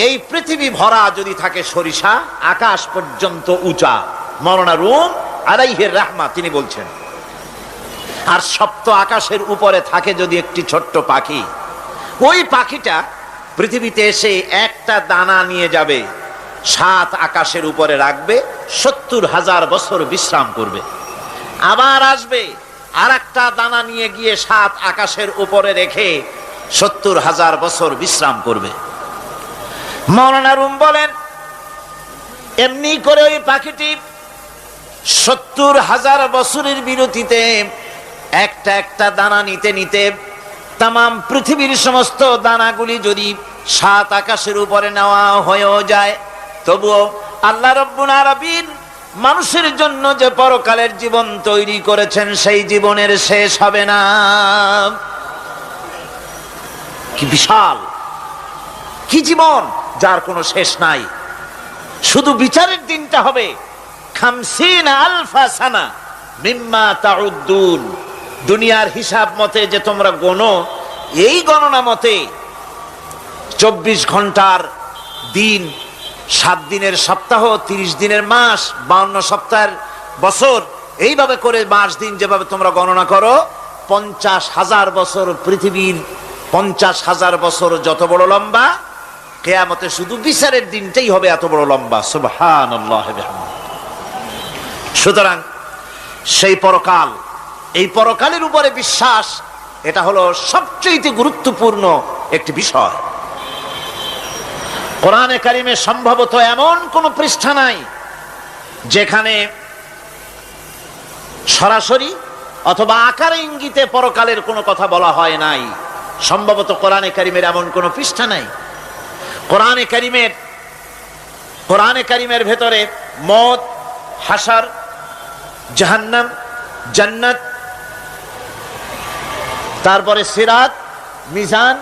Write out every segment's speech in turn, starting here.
এই পৃথিবী ভরা যদি থাকে সরিষা, আকাশ পর্যন্ত উঁচা, মাওলানা রুম আলাইহির রাহমা তিনি বলছেন, আর সপ্ত আকাশের উপরে থাকে যদি একটি ছোট্ট পাখি, ওই পাখিটা পৃথিবীতে এসে একটা দানা নিয়ে যাবে, 7 আকাশের উপরে রাখবে, 70,000 বছর বিশ্রাম করবে, আবার আসবে আর একটা দানা নিয়ে গিয়ে 7 আকাশের উপরে রেখে 70,000 বছর বিশ্রাম করবে। মাওলানা রুম বলেন, এমনি করে ওই পাখিটি 70,000 বছরের বিরতিতে একটা একটা দানা নিতে নিতে তামাম পৃথিবীর সমস্ত দানাগুলি যদি 7 আকাশের উপরে নেওয়া হয়েও যায়, তবুও আল্লাহ রাব্বুল আলামিন মানুষের জন্য যে পরকালের জীবন তৈরি করেছেন সেই জীবনের শেষ হবে না। কি বিশাল, কি জীবন যার কোনো শেষ নাই। শুধু বিচারের দিনটা হবে 50,000 সানা মিম্মা তাউদ্দুন। দুনিয়ার হিসাব মতে যে তোমরা গণো, এই গণনা মতে 24 ঘন্টার দিন, 7 দিনের সপ্তাহ, 30 দিনের মাস, 52 সপ্তাহের বছর, এইভাবে করে মাস দিন যেভাবে তোমরা গণনা করো, 50,000 বছর পৃথিবীর 50,000 বছর যত বড় লম্বা, কিয়ামতে শুধু বিচারের দিনটাই হবে এত বড় লম্বা। সুবহানাল্লাহ। সুতরাং সেই পরকাল, এই পরকালের উপরে বিশ্বাস, এটা হলো সবচেয়ে গুরুত্বপূর্ণ একটি বিষয়। কোরআনে কারিমে সম্ভবত এমন কোন পৃষ্ঠা নাই যেখানে সরাসরি অথবা আকারে ইঙ্গিতে পরকালের কোনো কথা বলা হয় নাই। সম্ভবত কোরআনে কারিমের এমন কোন পৃষ্ঠা নাই। কোরআনে কারিমের ভেতরে মওত, হাসর, জাহান্নাম, জান্নাত, তারপরে সিরাত, মিজান,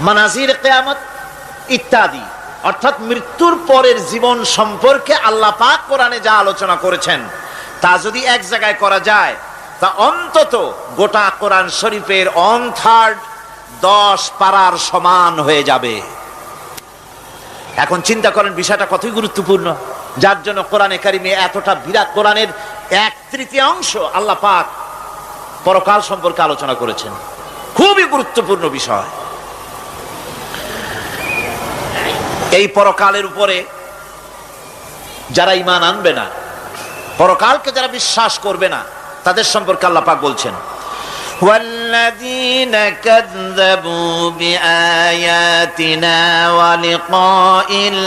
মানাজির কিয়ামত ইত্যাদি, অর্থাৎ মৃত্যুর পরের জীবন সম্পর্কে আল্লাহ পাক কোরআনে যা আলোচনা করেছেন তা যদি এক জায়গায় করা যায়, তা অন্তত গোটা কোরআন শরীফের 1/3 10 পারার সমান হয়ে যাবে। এখন চিন্তা করেন বিষয়টা কতই গুরুত্বপূর্ণ, যার জন্য কোরআনে কারিমে এতটা বিরাট, কোরআনের 1/3 আল্লাহ পাক পরকাল সম্পর্কে আলোচনা করেছেন। খুবই গুরুত্বপূর্ণ বিষয়। এই পরকালের উপরে যারা ঈমান আনবে না, পরকালকে যারা বিশ্বাস করবে না, তাদের সম্পর্কে আল্লাহ পাক বলছেন, ওয়াল্লাযীনা কাযযাবু বিআয়াতিনা ওয়া লিকাইল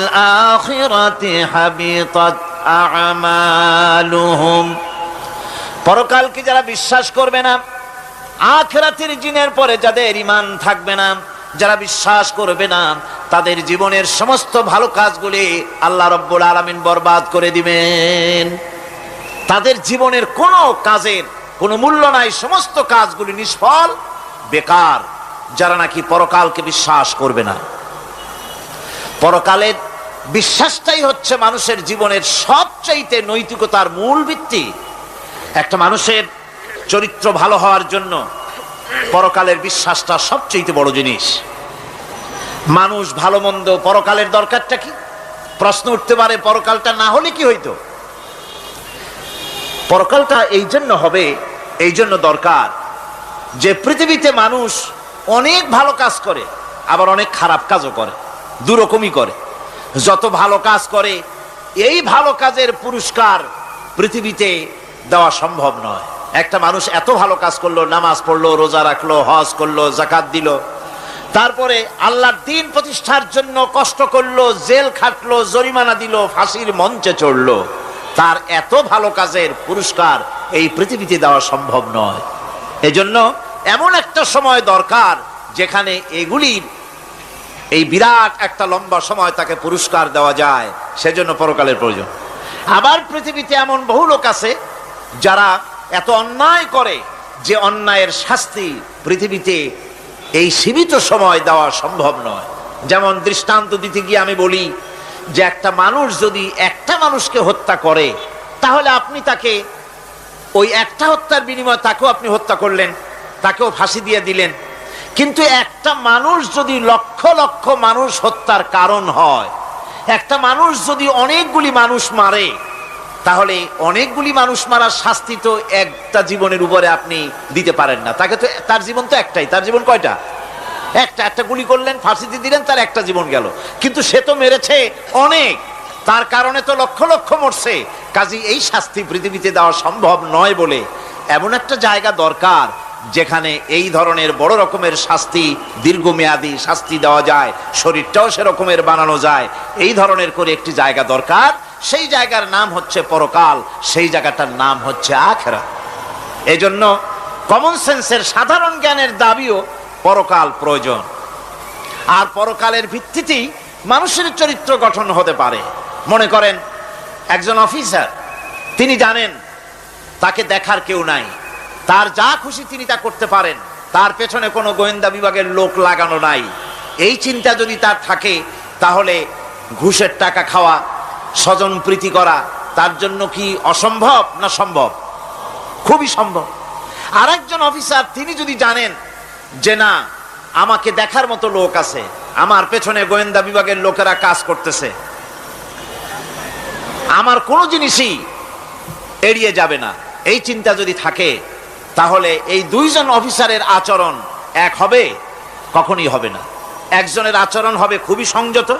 আখিরাতি হাবিতাত আমালুহুম। পরকালকে যারা বিশ্বাস করবে না, আখিরাতের দিনের পরে যাদের ঈমান থাকবে না, যারা বিশ্বাস করবে না, তাদের জীবনের সমস্ত ভালো কাজগুলি আল্লাহ রাব্বুল আলামিন বরবাদ করে দিবেন। তাদের জীবনের কোনো কাজের কোনো মূল্য নাই, সমস্ত কাজগুলি নিষ্ফল, বেকার, যারা নাকি পরকালকে বিশ্বাস করবে না। পরকালের বিশ্বাসটাই হচ্ছে মানুষের জীবনের সবচাইতে নৈতিকতার মূল ভিত্তি। একটা মানুষের চরিত্র ভালো হওয়ার জন্য পরকালের বিশ্বাসটা সবচেয়ে বড় জিনিস। মানুষ ভালো মন্দ, পরকালের দরকারটা কি? প্রশ্ন উঠতে পারে, পরকালটা না হলে কি হইতো? পরকালটা এই জন্য হবে, এই জন্য দরকার যে পৃথিবীতে মানুষ অনেক ভালো কাজ করে, আবার অনেক খারাপ কাজও করে, দুরকমই করে। যত ভালো কাজ করে, এই ভালো কাজের পুরস্কার পৃথিবীতে দেওয়া সম্ভব নয়। একটা মানুষ এত ভালো কাজ করলো, নামাজ পড়লো, রোজা রাখলো, হজ করলো, যাকাত দিল, তারপরে আল্লাহর দ্বীন প্রতিষ্ঠার জন্য কষ্ট করলো, জেল খাটলো, জরিমানা দিল, ফাঁসির মঞ্চে চড়লো, তার এত ভালো কাজের পুরস্কার এই পৃথিবীতে দেওয়া সম্ভব নয়। এজন্য এমন একটা সময় দরকার যেখানে এগুলি, এই বিরাট একটা লম্বা সময় তাকে পুরস্কার দেওয়া যায়, সেজন্য পরকালের প্রয়োজন। আবার পৃথিবীতে এমন বহু লোক আছে যারা এত অন্যায় করে যে অন্যায়ের শাস্তি পৃথিবীতে এই সীমিত সময় দেওয়া সম্ভব নয়। যেমন দৃষ্টান্ত দিতে গিয়ে আমি বলি যে একটা মানুষ যদি একটা মানুষকে হত্যা করে, তাহলে আপনি তাকে ওই একটা হত্যার বিনিময়ে তাকেও আপনি হত্যা করলেন, তাকেও ফাঁসি দিয়ে দিলেন, কিন্তু একটা মানুষ যদি লক্ষ লক্ষ মানুষ হত্যার কারণ হয়, একটা মানুষ যদি অনেকগুলি মানুষ মারে, তাহলে অনেকগুলি মানুষ মারার শাস্তি তো একটা জীবনের উপরে আপনি দিতে পারেন না। তাকে তো, তার জীবন তো একটাই। তার জীবন কয়টা? একটা গুলি করলেন, ফাঁসিতে দিলেন, তার একটা জীবন গেল। কিন্তু সে তো মেরেছে অনেক, তার কারণে তো লক্ষ লক্ষ মরছে। কাজী এই শাস্তি পৃথিবীতে দেওয়া সম্ভব নয় বলে এমন একটা জায়গা দরকার যেখানে এই ধরনের বড় রকমের শাস্তি, দীর্ঘমেয়াদী শাস্তি দেওয়া যায়, শরীরটাও সেরকমের বানানো যায়। এই ধরনের করে একটি জায়গা দরকার। সেই জায়গার নাম হচ্ছে পরকাল, সেই জায়গাটার নাম হচ্ছে আখিরাত। এই জন্য কমন সেন্সের, সাধারণ জ্ঞানের দাবিও পরকাল প্রয়োজন। আর পরকালের ভিত্তিতেই মানুষের চরিত্র গঠন হতে পারে। মনে করেন একজন অফিসার, তিনি জানেন তাকে দেখার কেউ নাই, তার যা খুশি তিনি তা করতে পারেন, তার পেছনে কোনো গোয়েন্দা বিভাগের লোক লাগানো নাই। এই চিন্তা যদি তার থাকে, তাহলে ঘুষের টাকা খাওয়া, স্বজন প্রীতি করা তার জন্য কি অসম্ভব না সম্ভব? খুবই সম্ভব। আর একজন অফিসার, তিনি যদি জানেন যে না, আমাকে দেখার মতো লোক আছে, আমার পেছনে গোয়েন্দা বিভাগের লোকেরা কাজ করতেছে, আমার কোনো জিনিসই এড়িয়ে যাবে না, এই চিন্তা যদি থাকে, তাহলে এই দুইজন অফিসারের আচরণ এক হবে? কখনই হবে না। একজনের আচরণ হবে খুবই সংযত,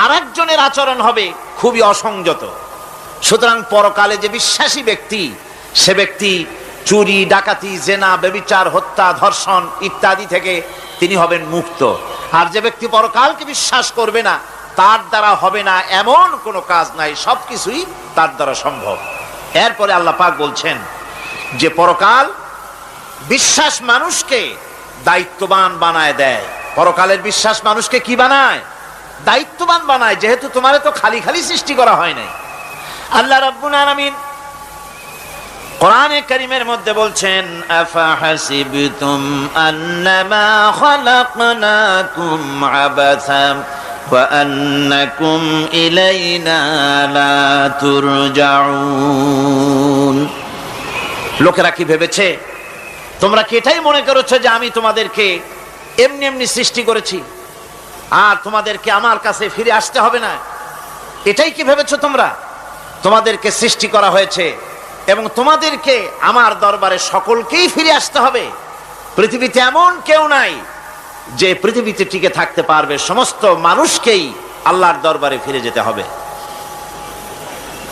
আর একজনের আচরণ হবে খুবই অসংযত। সুতরাং পরকালে যে বিশ্বাসী ব্যক্তি, সে ব্যক্তি চুরি, ডাকাতি, জেনা, ব্যভিচার, হত্যা, ধর্ষণ ইত্যাদি থেকে তিনি হবেন মুক্ত। আর যে ব্যক্তি পরকালকে বিশ্বাস করবে না, তার দ্বারা হবে না এমন কোনো কাজ নাই, সবকিছুই তার দ্বারা সম্ভব। এরপরে আল্লাহ পাক বলছেন যে পরকাল বিশ্বাস মানুষকে দায়িত্ববান বানায় দেয়। পরকালের বিশ্বাস মানুষকে কি বানায়? দায়িত্ববান বানায়। যেহেতু তোমারে তো খালি খালি সৃষ্টি করা হয় নাই। আল্লাহ রাব্বুল আলামিন কোরআনে কারীমের মধ্যে বলছেন, আফাহাসিবতুম আন্নামা খালাকনাকুম আবাসা ওয়া আন্নাকুম ইলাইনা লা তুরজাউন। লোকেরা কি ভেবেছে? তোমরা কি এটাই মনে করেছো যে আমি তোমাদেরকে এমনি এমনি সৃষ্টি করেছি আর তোমাদেরকে আমার কাছে ফিরে আসতে হবে না? এটাই কি ভেবেছো তোমরা? তোমাদেরকে সৃষ্টি করা হয়েছে এবং তোমাদেরকে আমার দরবারে সকলকেই ফিরে আসতে হবে। পৃথিবীতে এমন কেউ নাই যে পৃথিবীতে টিকে থাকতে পারবে। সমস্ত মানুষকেই আল্লাহর দরবারে ফিরে যেতে হবে।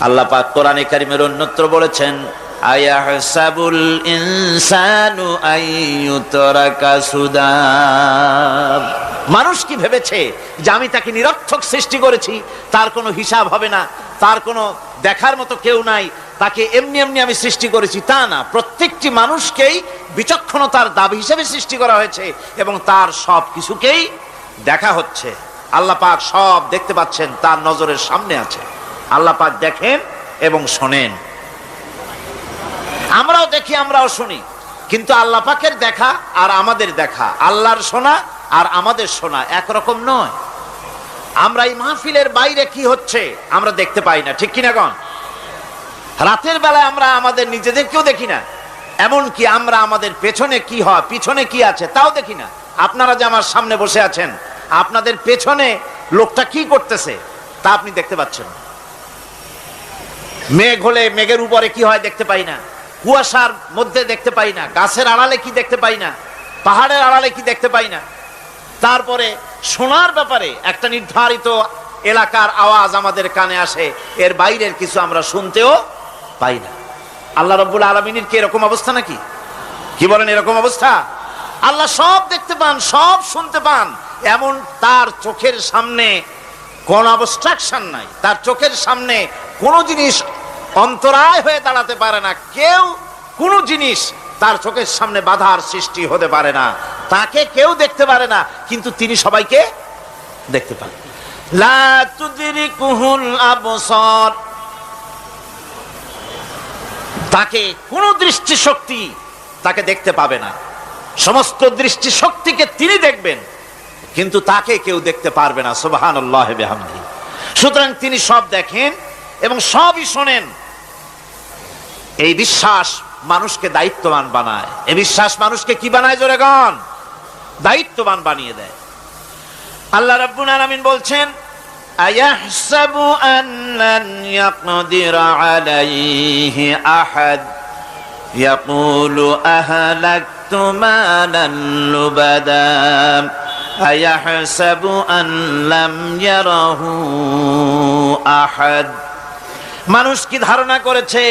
আল্লাহ পাক কোরআনে কারীমের অন্যত্র বলেছেন, আয়াহসাবুল ইনসানু আইয়ুতরাকা সুদা। মানুষ কি ভেবেছে যে আমি তাকে নিরর্থক সৃষ্টি করেছি, তার কোনো হিসাব হবে না, তার কোনো দেখার মতো কেউ নাই, তাকে এমনি এমনি আমি সৃষ্টি করেছি? তা না। প্রত্যেকটি মানুষকেই বিচক্ষণতার দাবি হিসেবে সৃষ্টি করা হয়েছে এবং তার সব কিছুকেই দেখা হচ্ছে। আল্লাহ পাক সব দেখতে পাচ্ছেন, তার নজরের সামনে আছে। আল্লাহ পাক দেখেন এবং শোনেন। আমরাও দেখি, আমরাও শুনি, কিন্তু আল্লাহ পাকের দেখা আর আমাদের দেখা, আল্লাহর শোনা আর আমাদের শোনা একরকম নয়। আমরা এই মাহফিলের বাইরে কি হচ্ছে আমরা দেখতে পাই না, ঠিক কিনা গণ? রাতের বেলায় আমরা আমাদের নিজেদেরকেও দেখি না, এমনকি আমরা আমাদের পেছনে কি হয়, পিছনে কি আছে তাও দেখি না। আপনারা যে আমার সামনে বসে আছেন, আপনাদের পেছনে লোকটা কি করতেছে তা আপনি দেখতে পাচ্ছেন। মেঘ হলে মেঘের উপরে কি হয় দেখতে পাই না, কুয়াশার মধ্যে দেখতে পাই না, গাছের আড়ালে কি দেখতে পাই না, পাহাড়ের আড়ালে কি দেখতে পাই না। তারপরে শোনার ব্যাপারে একটা নির্ধারিত এলাকার আওয়াজ আমাদের কানে আসে, এর বাইরের কিছু আমরা শুনতেও পাই না। আল্লাহ রাব্বুল আলামিনের কি এরকম অবস্থা নাকি? কি বলেন, এরকম অবস্থা? আল্লাহ সব দেখতে পান, সব শুনতে পান, এমন তার চোখের সামনে কোন অবস্ট্রাকশন নাই। তার চোখের সামনে কোনো জিনিস অন্তরায় হয়ে দাঁড়াতে পারে না। কেউ কোনো জিনিস তার চোখের সামনে বাধার সৃষ্টি হতে পারে না। তাকে কেউ দেখতে পারে না, কিন্তু তিনি সবাইকে দেখতে পান। লা তুদরিকুহুল আবসার। তাকে কোন দৃষ্টিশক্তি তাকে দেখতে পাবে না। সমস্ত দৃষ্টিশক্তিকে তিনি দেখবেন, কিন্তু তাকে কেউ দেখতে পারবে না। সুবহানাল্লাহ বিহামদিহি। সুতরাং তিনি সব দেখেন এবং সবই শোনেন। এই বিশ্বাস মানুষকে দায়িত্ববান বানায়। এই বিশ্বাস মানুষকে কি বানায় জোরে গান? দায়িত্ববান বানিয়ে দেয়। আল্লাহ রাব্বুল আলামিন বলছেন, আয়াহসাবু আন্নান ইয়াকদিরা আলাইহি আহাদ ইয়াকুলু আহলাকতু মালান লুবাদা আয়াহসাবু আন লাম ইয়ারাহু আহাদ। মানুষ কি ধারণা করেছে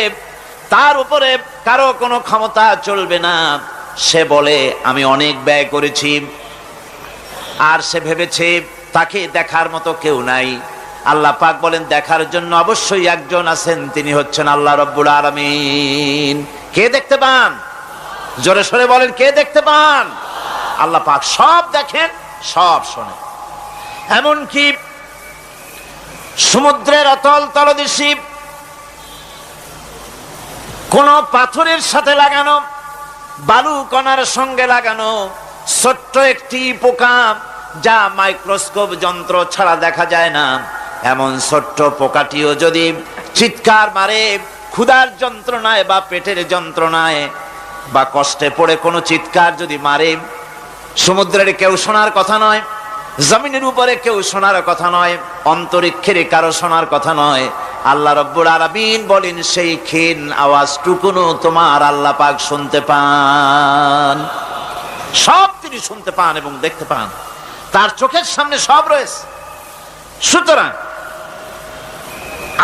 তার উপরে কারো কোনো ক্ষমতা চলবে না? সে বলে আমি অনেক ব্যয় করেছি, আর সে ভেবেছে তাকে দেখার মতো কেউ নাই। আল্লাহ পাক বলেন, দেখার জন্য অবশ্যই একজন আছেন, তিনি হচ্ছেন আল্লাহ রাব্বুল আলামিন। কে দেখতে পান? জোরে সরে বলেন, কে দেখতে পান? আল্লাহ পাক সব দেখেন, সব শোনেন। এমনকি সমুদ্রের অতল তলদেশে কোন পাথরের সাথে লাগানো, বালু কণার সঙ্গে লাগানো ছোট্ট একটি পোকা, যা মাইক্রোস্কোপ যন্ত্র ছাড়া দেখা যায় না, এমন ছোট্ট পোকাটিও যদি চিৎকার মারে ক্ষুধার যন্ত্রণায় বা পেটের যন্ত্রণায় বা কষ্টে পড়ে কোনো চিৎকার যদি মারে, সমুদ্রের কেউ শোনার কথা নয়, জমিনের উপরে কেউ শোনার কথা নয়, অন্তরিক্ষের কারো শোনার কথা নয়। আল্লাহ রাব্বুল আলামিন বলেন, সেই ক্ষীণ আওয়াজটুকুনো তোমার আল্লাহ পাক শুনতে পান। সব তিনি শুনতে পান এবং দেখতে পান, তার চোখের সামনে সব রয়েছে। সুতরাং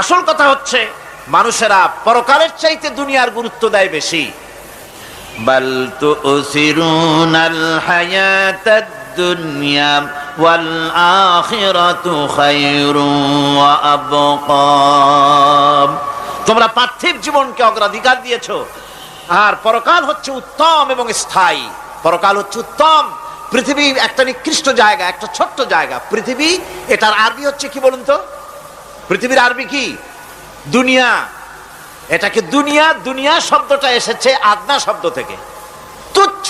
আসল কথা হচ্ছে, মানুষেরা পরকালের চাইতে দুনিয়ার গুরুত্ব দেয় বেশি। বাল তুসিরুনাল হায়াতাদ দুনিয়া ওয়াল আখিরাতু খায়রুন ওয়া আবকা। তোমরা পার্থিব জীবনকে অগ্রাধিকার দিয়েছো, আর পরকাল হচ্ছে উত্তম এবং স্থায়ী। পরকাল হচ্ছে উত্তম। পৃথিবী একটা নিকৃষ্ট জায়গা, একটা ছোট্ট জায়গা পৃথিবী। এটার আরবি হচ্ছে কি বলুন তো? পৃথিবীর আরবি কি? দুনিয়া। এটাকে দুনিয়া, দুনিয়া শব্দটা এসেছে আদনা শব্দ থেকে, তুচ্ছ,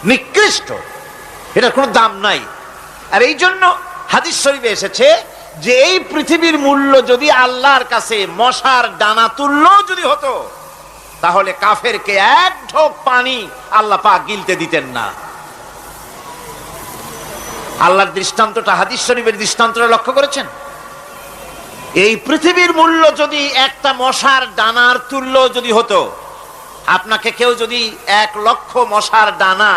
নিকৃষ্ট, এটার কোনো দাম নাই। আর এই জন্য হাদিস শরীফে এসেছে যে এই পৃথিবীর মূল্য যদি আল্লাহর কাছে মশার ডানা তুল্য যদি হতো, তাহলে কাফেরকে এক ঢোক পানি আল্লাহ পাক গিলতে দিতেন না। আল্লাহর দৃষ্টান্তটা, হাদিস শরীফের দৃষ্টান্তটা লক্ষ্য করেছেন? এই পৃথিবীর মূল্য যদি একটা মশার ডানার তুল্য যদি হতো, আপনাকে কেউ যদি 1,00,000 মশার ডানা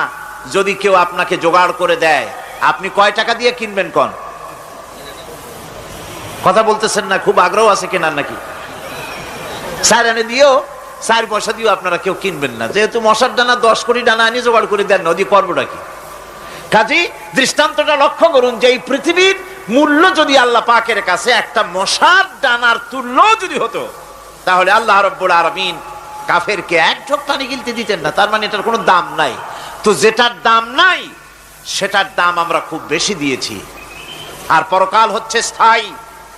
যদি কেউ আপনাকে জোগাড় করে দেয়, আপনি কয় টাকা দিয়ে কিনবেন? কোন কথা বলতেছেন না? খুব আগ্রহ আছে কেনার নাকি? 4 আনা দিয়েও, 4 পয়সা দিয়েও আপনারা কেউ কিনবেন না, যেহেতু মশার ডানা 10 কোটি ডানা আনি জোগাড় করে দেন না, ওদি করবোটা কি? কাজী দৃষ্টান্তটা লক্ষ্য করুন যে এই পৃথিবীর মূল্য যদি আল্লাহ পাকের কাছে একটা মশার ডানার তুল্য যদি হতো, তাহলে আল্লাহ রাব্বুল আলামিন কাফেরকে এক ঢোক পানি গিলতে দিতেন না। তার মানে এটার কোনো দাম নাই। তো যেটার দাম নাই সেটার দাম আমরা খুব বেশি দিয়েছি। আর পরকাল হচ্ছে স্থায়ী,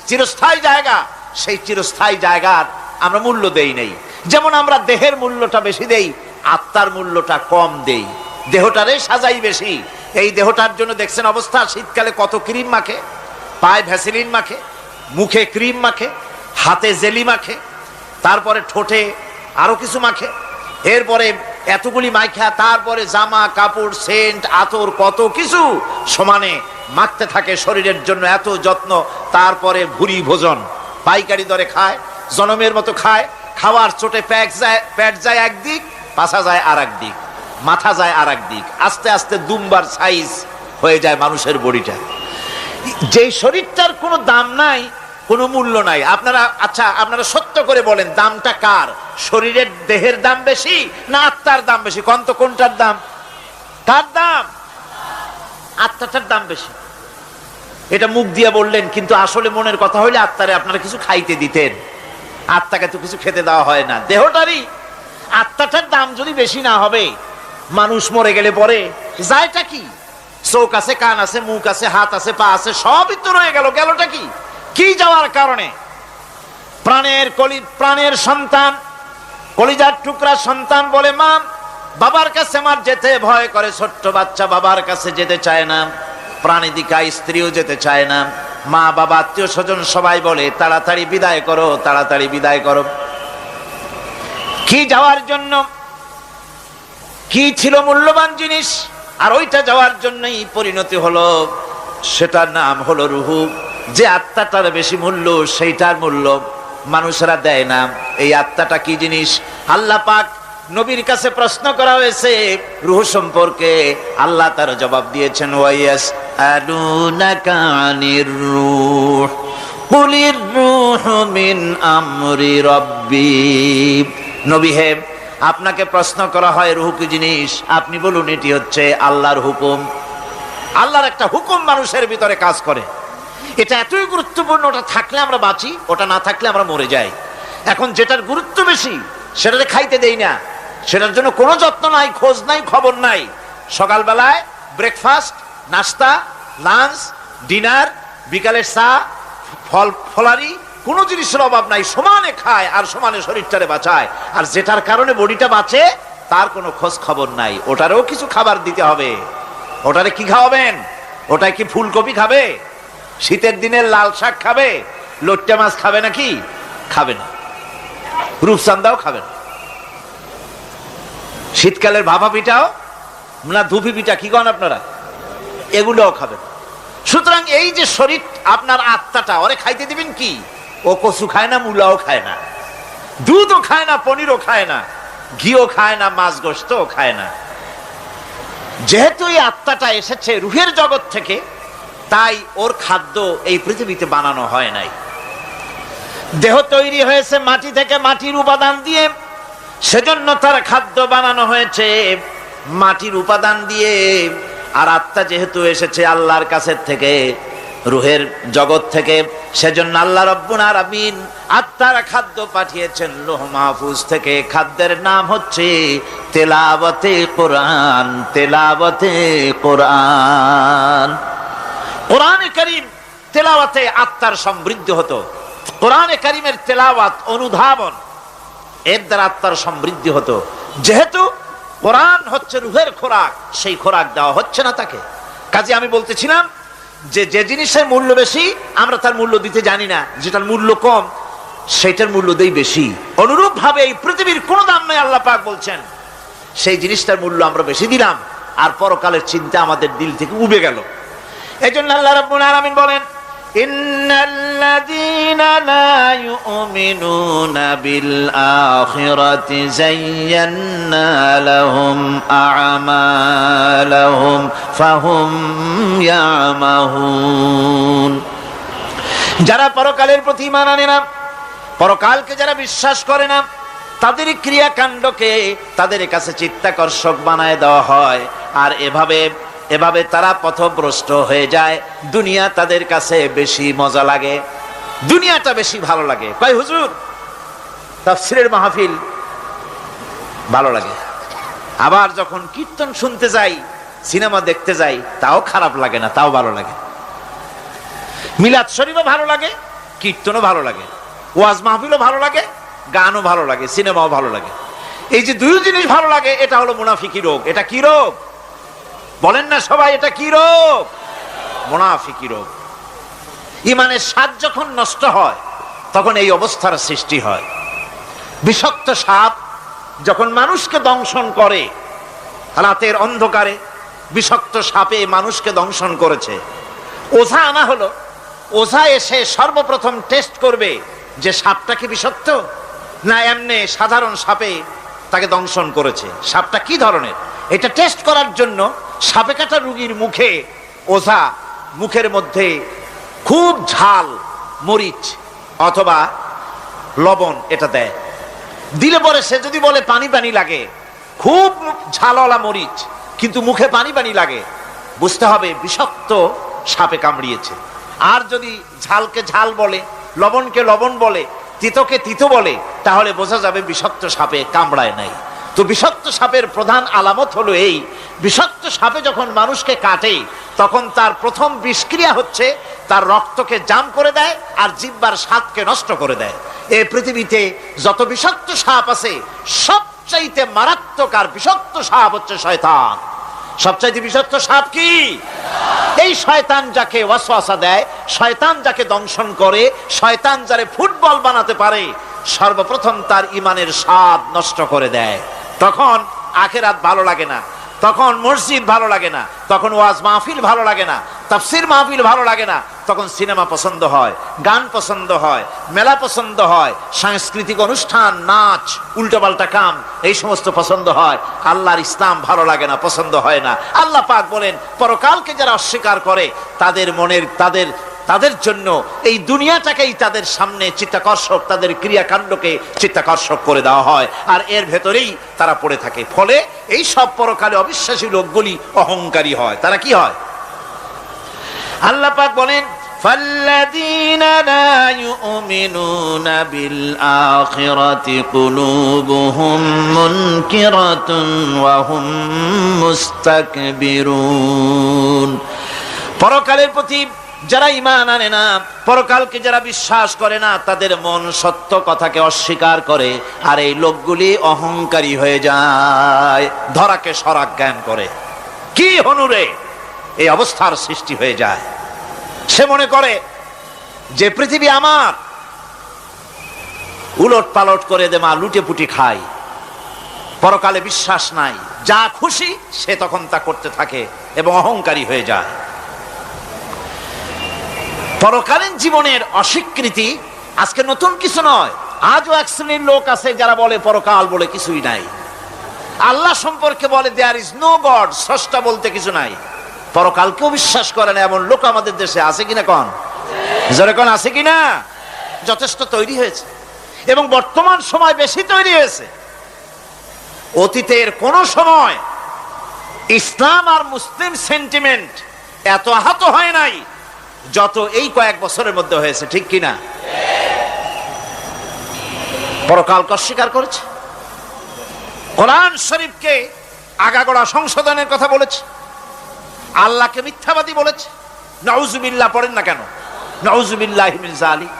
চিরস্থায়ী জায়গা। সেই চিরস্থায়ী জায়গার আমরা মূল্য দেই নাই। যেমন আমরা দেহের মূল্যটা বেশি দেই, আত্মার মূল্যটা কম দেই। দেহটারে সাজাই বেশি। এই দেহটার জন্য দেখছেন অবস্থা, শীতকালে কত ক্রিম মাখে, পায়ে ভ্যাসলিন মাখে, মুখে ক্রিম মাখে, হাতে জেলি মাখে, তারপরে ঠোঁটে আরো কিছু মাখে, এরপরে এতগুলি মাইখা তারপরে জামা কাপড় সেন্ট আতর কত কিছু সমানে মাখতে থাকে শরীরের জন্য, এত যত্ন। তারপরে ভুরি ভোজন পাইকারি দরে খায়, জনমের মতো খায়। খাওয়ার চোটে পেট যায় একদিক, পাছা যায় আর একদিক, মাথা যায় আর একদিক, আস্তে আস্তে দুমবার সাইজ হয়ে যায় মানুষের বডিটা। যেই শরীরটার কোনো দাম নাই, কোনো মূল্য নাই। আপনারা আচ্ছা, আপনারা সত্য করে বলেন, দামটা কার? শরীরের দেহের দাম বেশি না আত্মার দাম বেশি? কোনটা, কোনটার দাম? কার দাম? আত্মাটার দাম বেশি। এটা মুখ দিয়ে বললেন, কিন্তু আসলে মনের কথা হইলে আত্মারে আপনারা কিছু খাইতে দিতেন। আত্মাকে তো কিছু খেতে দেওয়া হয় না, দেহটারই। আত্মাটার দাম যদি বেশি না হবে, মানুষ মরে গেলে পরে যায়টা কি? চোখ আছে, কান আছে, মুখ আছে, হাত আছে, পা আছে, সবই তো রয়ে গেল। গেলটা কি? কি যাওয়ার কারণে? প্রাণের সন্তান, কলিজার টুকরা সন্তান বলে, মা বাবার কাছে আমার যেতে ভয় করে। ছোট্ট বাচ্চা বাবার কাছে যেতে চায় না, প্রাণীদিকা স্ত্রীও যেতে চায় না। মা বাবা আত্মীয় স্বজন সবাই বলে, তাড়াতাড়ি বিদায় করো, তাড়াতাড়ি বিদায় করো। কি যাওয়ার জন্য? কি ছিল মূল্যবান জিনিস? আর ওইটা যাওয়ার জন্যই পরিণতি হলো, সেটার নাম হলো রুহু। যে আত্মাটার বেশি মূল্য, সেইটার মূল্য মানুষেরা দেয় না। এই আত্মাটা কি জিনিস? আল্লাহ পাক নবীর কাছে প্রশ্ন করা হয়েছে রূহ সম্পর্কে, আল্লাহ তার জবাব দিয়েছেন, ওয়াইয়াস আলুনাকা আনির রূহ কুলির রূহু মিন আমরি রাব্বি। নবী হে, আপনাকে প্রশ্ন করা হয় রূহ কি জিনিস, আপনি বলুন এটি হচ্ছে আল্লাহর হুকুম। আল্লাহর একটা হুকুম মানুষের ভিতরে কাজ করে, এটা এতই গুরুত্বপূর্ণ। ওটা থাকলে আমরা বাঁচি, ওটা না থাকলে আমরা মরে যাই। এখন যেটার গুরুত্ব বেশি সেটাতে খাইতে দেই না, সেটার জন্য কোনো যত্ন নাই, খোঁজ নাই, খবর নাই। সকালবেলায় ব্রেকফাস্ট, নাস্তা, লাঞ্চ, ডিনার, বিকালের চা, ফল ফলারি, কোনো জিনিসের অভাব নাই, সমানে খায় আর সমানে শরীরটারে বাঁচায়। আর যেটার কারণে বডিটা বাঁচে তার কোনো খোঁজ খবর নাই, ওটারও কিছু খাবার দিতে হবে। ওটারে কি খাওয়াবেন? ওটাই কি ফুলকপি খাবে? শীতের দিনে লাল শাক খাবে? লট্টা মাছ খাবে নাকি? খাবে না। রূপচান্দাও খাবে না। শীতকালের ভাপা পিঠাও না, ধুপি পিঠা কি কন আপনারা, এগুলোও খাবেন। সুতরাং এই যে শরীর, আপনার আত্মাটা, ওরে খাইতে দিবেন কি? ও কচু খায় না, মূলাও খায় না, দুধও খায় না, পনিরও খায় না, ঘিও খায় না, মাছ গোশতও খায় না। যেহেতু এই আত্মাটা এসেছে রূহের জগৎ থেকে, তাই ওর খাদ্য এই পৃথিবীতে বানানো হয় নাই। দেহ তৈরি হয়েছে মাটি থেকে, মাটির উপাদান দিয়ে, সেজন্য তার খাদ্য বানানো হয়েছে মাটির উপাদান দিয়ে। আর আত্মা যেহেতু এসেছে আল্লাহর কাছে থেকে, রূহের জগৎ থেকে, সেজন্য আল্লাহ রাব্বুল আলামিন আত্মার খাদ্য পাঠিয়েছেন লৌহ মাহফুজ থেকে। খাদ্যের নাম হচ্ছে তেলাওয়াতে কোরআন। তেলাওয়াতে কোরআন। কোরআনে কারীম তেলাওয়াতে আত্মার সমৃদ্ধি হতো। কোরআনে কারীমের তেলাওয়াত, অনুধাবন, এর দ্বারা আত্মার সমৃদ্ধি হতো। যেহেতু কোরআন হচ্ছে রূহের খোরাক, সেই খোরাক দেওয়া হচ্ছে না তাকে। কাজে আমি বলতেছিলাম যে যে জিনিসের মূল্য বেশি আমরা তার মূল্য দিতে জানি না, যেটার মূল্য কম সেটার মূল্য দেই বেশি। অনুরূপ ভাবে এই পৃথিবীর কোনো দাম নাই, আল্লাহ পাক বলছেন, সেই জিনিসটার মূল্য আমরা বেশি দিলাম, আর পরকালের চিন্তা আমাদের দিল থেকে উবে গেল। এই জন্য আল্লাহ রাব্বুল আলামিন বলেন, ইন্নাল্লাযীনা লা ইউমিনুনা বিল আখিরাতি যায়্যান্না লাহুম আ'মালাহুম ফাহুম ইয়ামাহুন। যারা পরকালের প্রতি ঈমান আনে না, পরকালকে যারা বিশ্বাস করে না, তাদের ক্রিয়াকাণ্ডকে তাদের কাছে চিত্তাকর্ষক বানায় দেওয়া হয়। আর এভাবে তারা পথভ্রষ্ট হয়ে যায়। দুনিয়া তাদের কাছে বেশি মজা লাগে, দুনিয়াটা বেশি ভালো লাগে। কয় হুজুর, তাফসীরের মাহফিল ভালো লাগে, আবার যখন কীর্তন শুনতে যাই, সিনেমা দেখতে যাই, তাও খারাপ লাগে না, তাও ভালো লাগে। মিলাদ শরীফও ভালো লাগে, কীর্তনও ভালো লাগে, ওয়াজ মাহফিলও ভালো লাগে, গানও ভালো লাগে, সিনেমাও ভালো লাগে। এই যে দুই জিনিস ভালো লাগে, এটা হলো মুনাফিকি রোগ। এটা কি রোগ বলেন না সবাই? এটা কি রোগ? মুনাফিকি রোগ। ইমানের স্বাদ যখন নষ্ট হয় তখন এই অবস্থার সৃষ্টি হয়। বিষাক্ত সাপ যখন মানুষকে দংশন করে, রাতের অন্ধকারে বিষাক্ত সাপে মানুষকে দংশন করেছে, ওঝা আনা হলো। ওঝা এসে সর্বপ্রথম টেস্ট করবে যে সাপটা কি বিষাক্ত না এমনি সাধারণ সাপে তাকে দংশন করেছে, সাপটা কি ধরনের। এটা টেস্ট করার জন্য সাপে কাটা রোগীর মুখে ওঝা মুখের মধ্যে খুব ঝাল মরিচ অথবা লবণ এটা দেয়। দিলে পরে সে যদি বলে পানি পানি লাগে, খুব ঝালওয়ালা মরিচ কিন্তু মুখে পানি পানি লাগে, বুঝতে হবে বিষাক্ত সাপে কামড়িয়েছে। আর যদি ঝালকে ঝাল বলে, লবণকে লবণ বলে, তিতকে তিতো বলে, তাহলে বোঝা যাবে বিষাক্ত সাপে কামড়ায় নাই। তো বিষাক্ত সাপের প্রধান আলামত হলো এই, বিষাক্ত সাপে যখন মানুষকে কাটে তখন তার প্রথম বিষক্রিয়া হচ্ছে তার রক্তকে জাম করে দেয় আর জিহ্বার স্বাদকে নষ্ট করে দেয়। এই পৃথিবীতে যত বিষাক্ত সাপ আছে সবচাইতে মারাত্মক আর বিষাক্ত সাপ হচ্ছে শয়তান। সবচাইতে বিষাক্ত সাপ কি? এই শয়তান যাকে ওয়াসওয়াসা দেয়, শয়তান যাকে দংশন করে, শয়তান যারে ফুটবল বানাতে পারে, সর্বপ্রথম তার ইমানের স্বাদ নষ্ট করে দেয়। তখন আখিরাত ভালো লাগে না, তখন মসজিদ ভালো লাগে না, তখন ওয়াজ মাহফিল ভালো লাগে না, তাফসির মাহফিল ভালো লাগে না, তখন সিনেমা পছন্দ হয়, গান পছন্দ হয়, মেলা পছন্দ হয়, সাংস্কৃতিক অনুষ্ঠান, নাচ, উল্টোপাল্টা কাম, এই সমস্ত পছন্দ হয়। আল্লাহর ইসলাম ভালো লাগে না, পছন্দ হয় না। আল্লাহ পাক বলেন, পরকালকে যারা অস্বীকার করে তাদের মনের তাদের জন্য এই দুনিয়াটাকেই তাদের সামনে চিত্তাকর্ষক, তাদের ক্রিয়াকাণ্ডকে চিত্তাকর্ষক করে দেওয়া হয়, আর এর ভেতরেই তারা পড়ে থাকে। ফলে এই সব পরকালে অবিশ্বাসী লোকগুলি অহংকারী হয়। তারা কি হয়? আল্লাহ পাক বলেন, ফাল্লাযীনা লা ইউমিনুনা বিল আখিরাতি কুলুবুহুম মুনকিরাতুন ওয়া হুম মুস্তাকবিরুন। পরকালের প্রতি যারা ঈমান আনে না, পরকালকে যারা বিশ্বাস করে না, তাদের মন সত্য কথাকে অস্বীকার করে, আর এই লোকগুলি অহংকারী হয়ে যায়, ধরাকে সরাক জ্ঞান করে। কি হনুরে এই অবস্থার সৃষ্টি হয়ে যায়। সে মনে করে যে পৃথিবী আমার, উলট পালট করে দে মা, লুটে পুটি খাই। পরকালে বিশ্বাস নাই, যা খুশি সে তখন তা করতে থাকে এবং অহংকারী হয়ে যায়। পরকালীন জীবনের অস্বীকৃতি আজকে নতুন কিছু নয়। আজও এক শ্রেণীর লোক আছে যারা বলে পরকাল বলে কিছুই নাই। আল্লাহ সম্পর্কে বলে দেয়ার ইজ নো গড, স্রষ্টা বলতে কিছু নাই। পরকালকেও বিশ্বাস করে না এমন লোক আমাদের দেশে আছে কিনা? কোন জোরে কোন আছে কিনা? যথেষ্ট তৈরি হয়েছে এবং বর্তমান সময় বেশি তৈরি হয়েছে। অতীতের কোন সময় ইসলাম আর মুসলিম সেন্টিমেন্ট এত আহত হয় নাই যত এই কয়েক বছরের মধ্যে হয়েছে, ঠিক কিনা? পরকালকে অস্বীকার করেছে, কোরআন শরীফকে আগাগোড়া সংশোধনের কথা বলেছে, আল্লাহকে মিথ্যাবাদী বলেছে। নাউজুবিল্লাহ পড়েন না কেন? নাউজুবিল্লাহি মিন যালিক।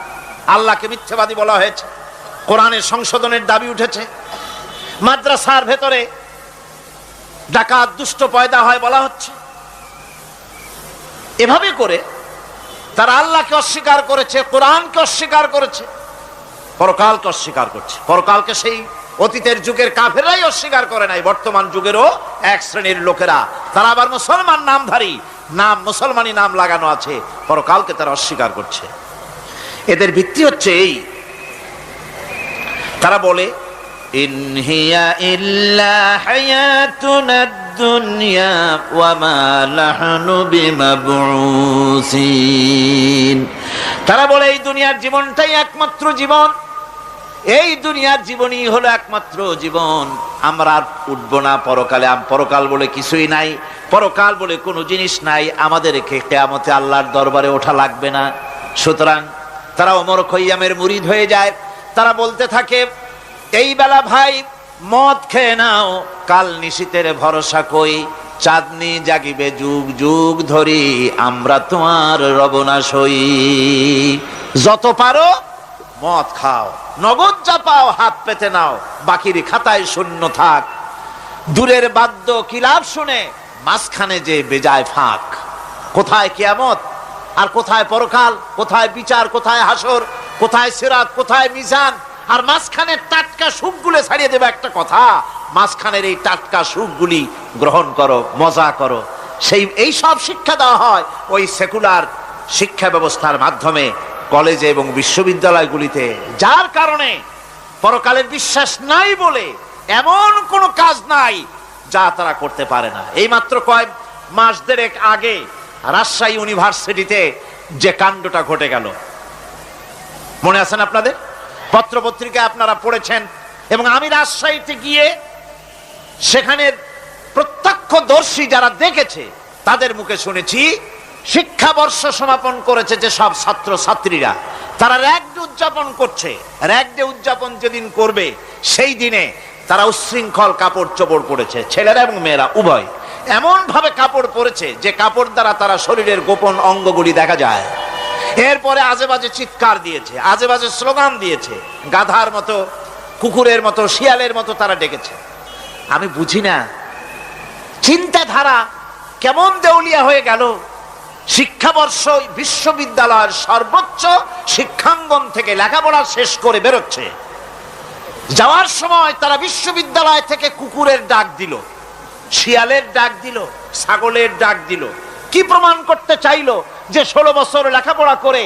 আল্লাহকে মিথ্যাবাদী বলা হয়েছে, কোরআনের সংশোধনের দাবি উঠেছে। মাদ্রাসার ভেতরে ডাকাত দুষ্ট পয়দা হয় বলা হচ্ছে। এভাবে করে তারা আল্লাহকে অস্বীকার করেছে, কোরআনকে অস্বীকার করেছে, পরকালকে অস্বীকার করছে। পরকালকে সেই অতীতের যুগের কাফেররাই অস্বীকার করে নাই, বর্তমান যুগেরও এক শ্রেণীর লোকেরা, তারা আবার মুসলমান নামধারী, নাম মুসলমানি নাম লাগানো আছে, পরকালকে তারা অস্বীকার করছে। এদের ভিত্তি হচ্ছে এই, তারা বলে ইন হিয়া ইল্লা হায়াতুনা দুনিয়া ওয়া মা নাহনু বিমাবউসিন। তারা বলে এই দুনিয়ার জীবনটাই একমাত্র জীবন, এই দুনিয়ার জীবনই হলো একমাত্র জীবন, আমরা আর উঠবো না পরকালে। পরকাল বলে কিছুই নাই, পরকাল বলে কোনো জিনিস নাই, আমাদেরকে কিয়ামতে আল্লাহর দরবারে ওঠা লাগবে না। সুতরাং তারা ওমর খৈয়ামের মুরিদ হয়ে যায়। তারা বলতে থাকে, এই বেলা ভাই মদ খেয়ে নাও, কাল নিশীতের ভরসা কই, চাঁদনি জাগিবে যুগ যুগ ধরি, আমরা তোমার রবনাশ হই। যত পারো মদ খাও, নগদ যা পাও হাত পেতে নাও, বাকির খাতায় শূন্য থাক। দূরের বাদ্য কিলাপ শুনে মাঝখানে যে বেজায় ফাঁক। কোথায় কিয়ামত আর কোথায় পরকাল, কোথায় বিচার, কোথায় হাসর, কোথায় সিরাত, কোথায় মিজান, আর মাঝখানে টাটকা সুখগুলো ছাড়িয়ে দেবে একটা কথা, মাঝখানের এই টাটকা সুখগুলি গ্রহণ করো, মজা করো। এই সব শিক্ষা দেওয়া হয় ওই সেকুলার শিক্ষা ব্যবস্থার মাধ্যমে কলেজে এবং বিশ্ববিদ্যালয়গুলিতে, যার কারণে পরকালের বিশ্বাস নাই বলে এমন কোনো কাজ নাই যা তারা করতে পারে না। এই মাত্র কয়েক মাস দেড়েক আগে রাজশাহী ইউনিভার্সিটিতে যে কাণ্ডটা ঘটে গেল, মনে আছেন আপনাদের? পত্রপত্রিকায় আপনারা পড়েছেন। এবং আমি রাজশাহীতে গিয়ে সেখানে প্রত্যক্ষদর্শী যারা দেখেছে তাদের মুখে শুনেছি, শিক্ষাবর্ষ সমাপন করেছে যে সব ছাত্র ছাত্রীরা, তারা র্যাগ ডে উদযাপন করছে। র্যাগ ডে উদযাপন যেদিন করবে সেই দিনে তারা উচ্ছৃঙ্খল কাপড় চোপড় পরেছে, ছেলেরা এবং মেয়েরা উভয় এমন ভাবে কাপড় পরেছে যে কাপড় দ্বারা তারা শরীরের গোপন অঙ্গগুলি দেখা যায়। এরপরে আজেবাজে চিৎকার দিয়েছে, আজেবাজে স্লোগান দিয়েছে, গাধার মতো, কুকুরের মতো, শিয়ালের মতো তারা ডেকেছে। আমি বুঝি না চিন্তাধারা কেমন দেউলিয়া হয়ে গেল। শিক্ষাবর্ষ বিশ্ববিদ্যালয়ের সর্বোচ্চ শিক্ষাঙ্গন থেকে লেখাপড়া শেষ করে বেরোচ্ছে, যাওয়ার সময় তারা বিশ্ববিদ্যালয় থেকে কুকুরের ডাক দিল। শিয়ালের ডাক দিল, ছাগলের ডাক দিল। কি প্রমাণ করতে চাইলো? যে 16 বছর লেখাপড়া করে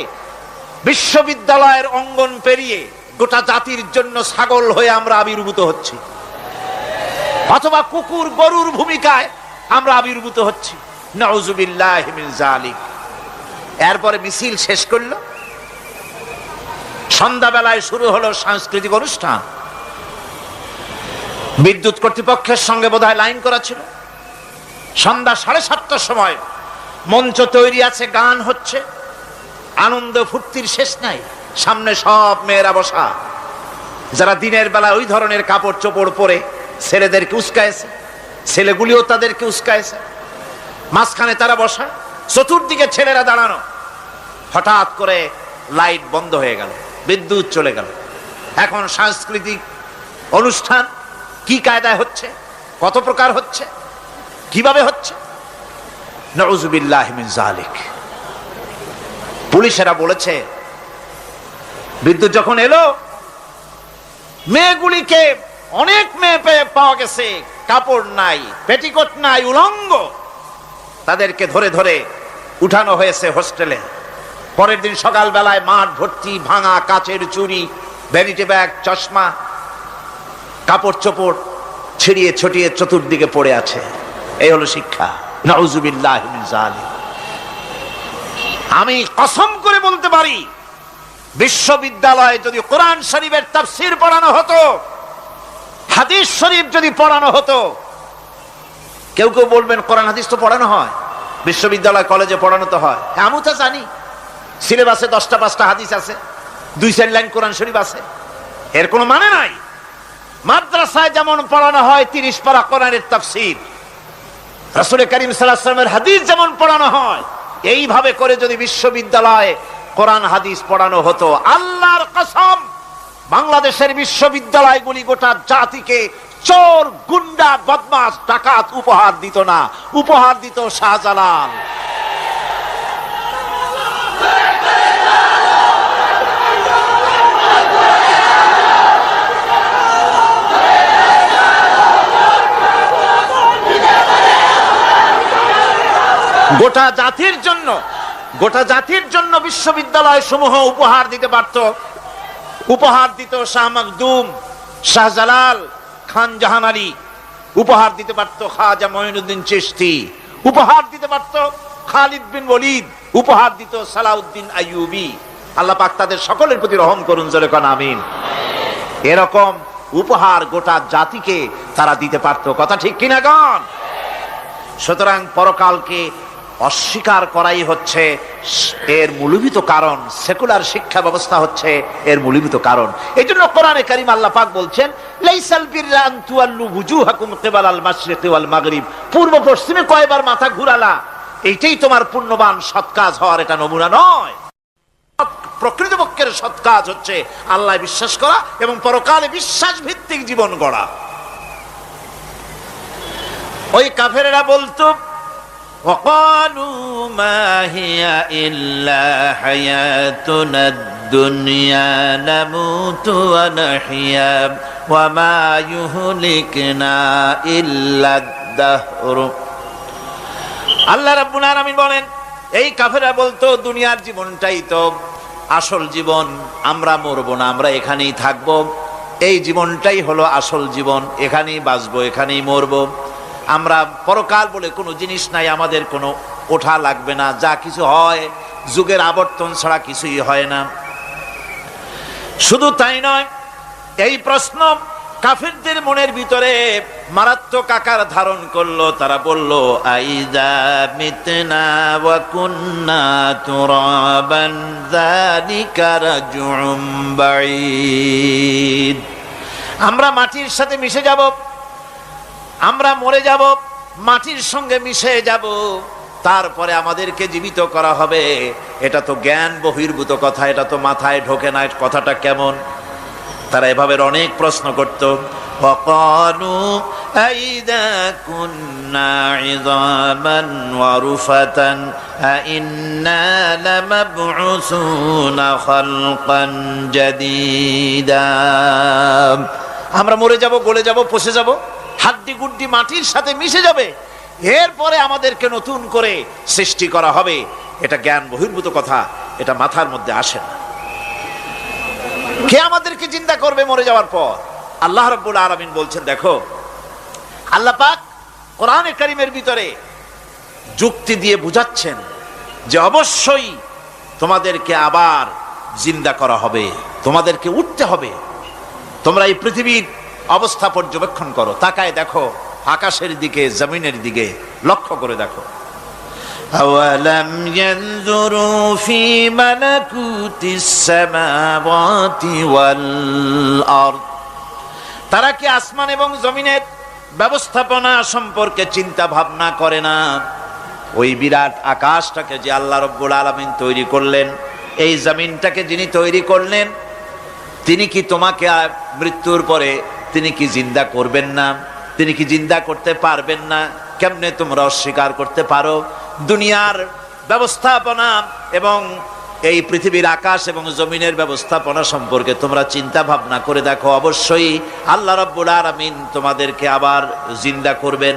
বিশ্ববিদ্যালয়ের অঙ্গন পেরিয়ে গোটা জাতির জন্য ছাগল হয়ে আমরা আবির্ভূত হচ্ছি, অথবা কুকুর গরুর ভূমিকায় আমরা আবির্ভূত হচ্ছি। নাউযুবিল্লাহি মিন যালিক। এরপরে মিছিল শেষ করলো, সন্ধ্যাবেলায় শুরু হলো সাংস্কৃতিক অনুষ্ঠান। বিদ্যুৎ কর্তৃপক্ষের সঙ্গে বোধহয় লাইন করা ছিল। সন্ধ্যা 7:30টার সময় মঞ্চ তৈরি আছে, গান হচ্ছে, আনন্দ ফুর্তির শেষ নাই। সামনে সব মেয়েরা বসা, যারা দিনের বেলা ওই ধরনের কাপড় চোপড় পরে ছেলেদেরকে উস্কায়েছে, ছেলেগুলিও তাদেরকে উস্কায়েছে। মাঝখানে তারা বসা, চতুর্দিকে ছেলেরা দাঁড়ানো। হঠাৎ করে লাইট বন্ধ হয়ে গেল, বিদ্যুৎ চলে গেল। এখন সাংস্কৃতিক অনুষ্ঠান কি কায়দায় হচ্ছে, কত প্রকার হচ্ছে, কিভাবে হচ্ছে? নাউযুবিল্লাহি মিন যালিক। পুলিশেরা বলেছে বিদ্যুৎ যখন এলো, মেয়েগুলিকে অনেক মেয়ে পাওয়া গেছে, কাপড় নাই, পেটিকোট নাই, উলঙ্গ। তাদেরকে ধরে ধরে উঠানো হয়েছে হোস্টেলে। পরের দিন সকাল বেলায় মাঠ ভর্তি ভাঙা কাচের চুড়ি, ভ্যানিটি ব্যাগ, চশমা, কাপড় চোপড় ছিড়িয়ে ছটিয়ে চতুর্দিকে পড়ে আছে। এই হলো শিক্ষা। নাউযুবিল্লাহি মিন যালিক। আমি কসম করে বলতে পারি, বিশ্ববিদ্যালয়ে যদি কোরআন শরীফের তাফসীর পড়ানো হতো, হাদিস শরীফ যদি পড়ানো হতো, কেউ কেউ বলবেন কোরআন হাদিস তো পড়ানো হয়, বিশ্ববিদ্যালয় কলেজে পড়ানো তো হয়। আমি তো জানি সিলেবাসে 10টা 5টা হাদিস আছে, 2-4 লাইন কোরআন শরীফ আছে, এর কোনো মানে নাই। মাদ্রাসায় যেমন পড়ানো হয় 30 পারা কোরআনের তাফসীর, রাসূল করিম সাল্লাল্লাহু আলাইহি ওয়াসাল্লামের হাদিস যেমন পড়ানো হয়, এইভাবে করে যদি বিশ্ববিদ্যালয়ে কোরআন হাদিস পড়ানো হতো, আল্লাহর কসম বাংলাদেশের বিশ্ববিদ্যালয়গুলি গোটা জাতিকে চোর, গুন্ডা, বদমাশ, ডাকাত উপহার দিত না, উপহার দিত শাহজালাল। গোটা জাতির জন্য বিশ্ববিদ্যালয় সমূহ উপহার দিতে পারত। উপহার দিত শাহ মখদুম, শাহজালাল, খান জাহান আলী, উপহার দিতে পারত খাজা মঈনুদ্দিন চিশতি, উপহার দিতে পারত খালিদ বিন ওলীদ, উপহার দিত সালাউদ্দিন আইয়ুবী। আল্লাহ পাক তাদের সকলের প্রতি রহম করুন, জোরে কোন আমিন। এরকম উপহার গোটা জাতিকে তারা দিতে পারত। কথা ঠিক কিনা গণ? সুতরাং পরকালকে অস্বীকার করাই হচ্ছে এর মূলভূত কারণ। সেকুলার শিক্ষা ব্যবস্থা হচ্ছে এর মূলভূত কারণ। এই জন্য কোরআনে কারীম আল্লাহ পাক বলছেন, লাইসাল বিররা আন তুওয়াল্লু বুজুহাকুম কিবালাল মাশরিকি ওয়াল মাগরিব। পূর্ব পশ্চিমে কয়বার মাথা ঘুরালা, এইটাই তোমার পুণ্যবান সৎ কাজ হওয়ার এটা নমুনা নয়। প্রকৃতপক্ষের সৎ কাজ হচ্ছে আল্লাহ বিশ্বাস করা এবং পরকালে বিশ্বাস ভিত্তিক জীবন গড়া। ওই কাফেরেরা বলতো, وقالوا ما هي إلا حياتنا الدنيا نموت ونحيا وما يهلكنا إلا الدهر। আল্লাহ রাব্বুল আলামিন বলেন, এই কাফেররা বলতো দুনিয়ার জীবনটাই তো আসল জীবন, আমরা মরবো না, আমরা এখানেই থাকবো, এই জীবনটাই হলো আসল জীবন, এখানেই বাঁচবো, এখানেই মরবো, আমরা পরকাল বলে কোনো জিনিস নাই, আমাদের কোনো ওঠা লাগবে না, যা কিছু হয় যুগের আবর্তন ছাড়া কিছুই হয় না। শুধু তাই নয়, এই প্রশ্ন কাফিরদের মনের ভিতরে মারাত্মক আকার ধারণ করলো। তারা বলল, আইযা মিতনা ওয়া কুন্না তুরাবান যালিকা রাজউম বাঈদ। আমরা মাটির সাথে মিশে যাব, আমরা মরে যাব, মাটির সঙ্গে মিশে যাব, তারপরে আমাদেরকে জীবিত করা হবে। এটা তো জ্ঞান বহির্ভূত কথা, এটা তো মাথায় ঢোকে না, কথাটা কেমন? তারা এভাবে অনেক প্রশ্ন করত। ওয়াকালু আইযা কুন্না ইযামান ওয়া রুফাতান আইন্না লামাবউসুনা খালকান জাদীদা। আমরা মরে যাব, গলে যাব, পচে যাব, হাড্ডি গুড্ডি মাটির সাথে মিশে যাবে, এরপরে আমাদেরকে নতুন করে সৃষ্টি করা হবে। এটা জ্ঞান বহির্ভূত কথা, এটা মাথার মধ্যে আসে না। কে আমাদেরকে জিন্দা করবে মরে যাওয়ার পর? আল্লাহ রাব্বুল আলামিন বলছেন, দেখো আল্লাহ পাক কোরআনে কারীমের ভিতরে যুক্তি দিয়ে বুঝাচ্ছেন যে অবশ্যই তোমাদেরকে আবার জিন্দা করা হবে, তোমাদেরকে উঠতে হবে। তোমরা এই পৃথিবীর অবস্থা পর্যবেক্ষণ করো, তাকায় দেখো আকাশের দিকে, জমিনের দিকে লক্ষ্য করে দেখো। আওয়ালাম ইয়ানজুরু ফি মালাকুতিস সামাওয়াতি ওয়াল আরদ, তারা কি আসমান এবং জমিনের ব্যবস্থাপনা সম্পর্কে চিন্তা ভাবনা করে না? ওই বিরাট আকাশটাকে যে আল্লাহ রাব্বুল আলামিন তৈরি করলেন, এই জমিনটাকে যিনি তৈরি করলেন, তিনি কি তোমাকে মৃত্যুর পরে তিনি কি জিন্দা করবেন না? তিনি কি জিন্দা করতে পারবেন না? কেমনে তোমরা অস্বীকার করতে পারো? দুনিয়ার ব্যবস্থাপনা এবং এই পৃথিবীর আকাশ এবং জমিনের ব্যবস্থাপনা সম্পর্কে তোমরা চিন্তা ভাবনা করে দেখো, অবশ্যই আল্লাহ রাব্বুল আলামিন তোমাদেরকে আবার জিন্দা করবেন।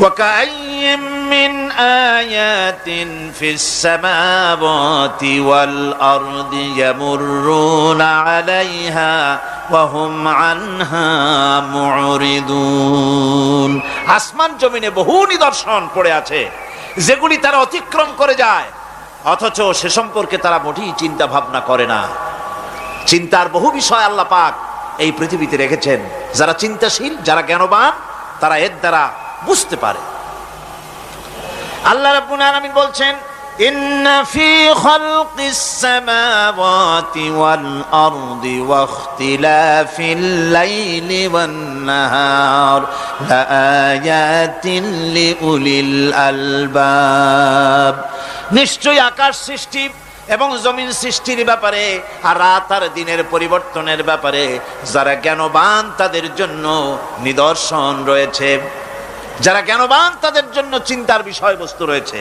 وَكَأَيٍّ مِّنْ آيَاتٍ فِي السَّمَاوَاتِ وَالْأَرْضِ يَمُرُّونَ عَلَيْهَا وَهُمْ عَنْهَا مُعْرِضُونَ। আসমান জমিনে বহু নিদর্শন পড়ে আছে যেগুলি তারা অতিক্রম করে যায়, অথচ সে সম্পর্কে তারা মোটেই চিন্তা ভাবনা করে না। চিন্তার বহু বিষয় আল্লাহ পাক এই পৃথিবীতে রেখেছেন। যারা চিন্তাশীল, যারা জ্ঞানবান, তারা এর দ্বারা বুঝতে পারে। আল্লাহ রাব্বুল আলামিন বলছেন, ইন্না ফি খালকিস সামাওয়াতি ওয়াল আরদি ওয়া ইখতিলাফিল লাইলি ওয়ান নাহার লাআয়াতিন লিউলিল আলবাব। নিশ্চয়ই আকাশ সৃষ্টি এবং জমিন সৃষ্টির ব্যাপারে আর রাত আর দিনের পরিবর্তনের ব্যাপারে যারা জ্ঞানবান তাদের জন্য নিদর্শন রয়েছে। যারা জ্ঞানবান তাদের জন্য চিন্তার বিষয়বস্তু রয়েছে।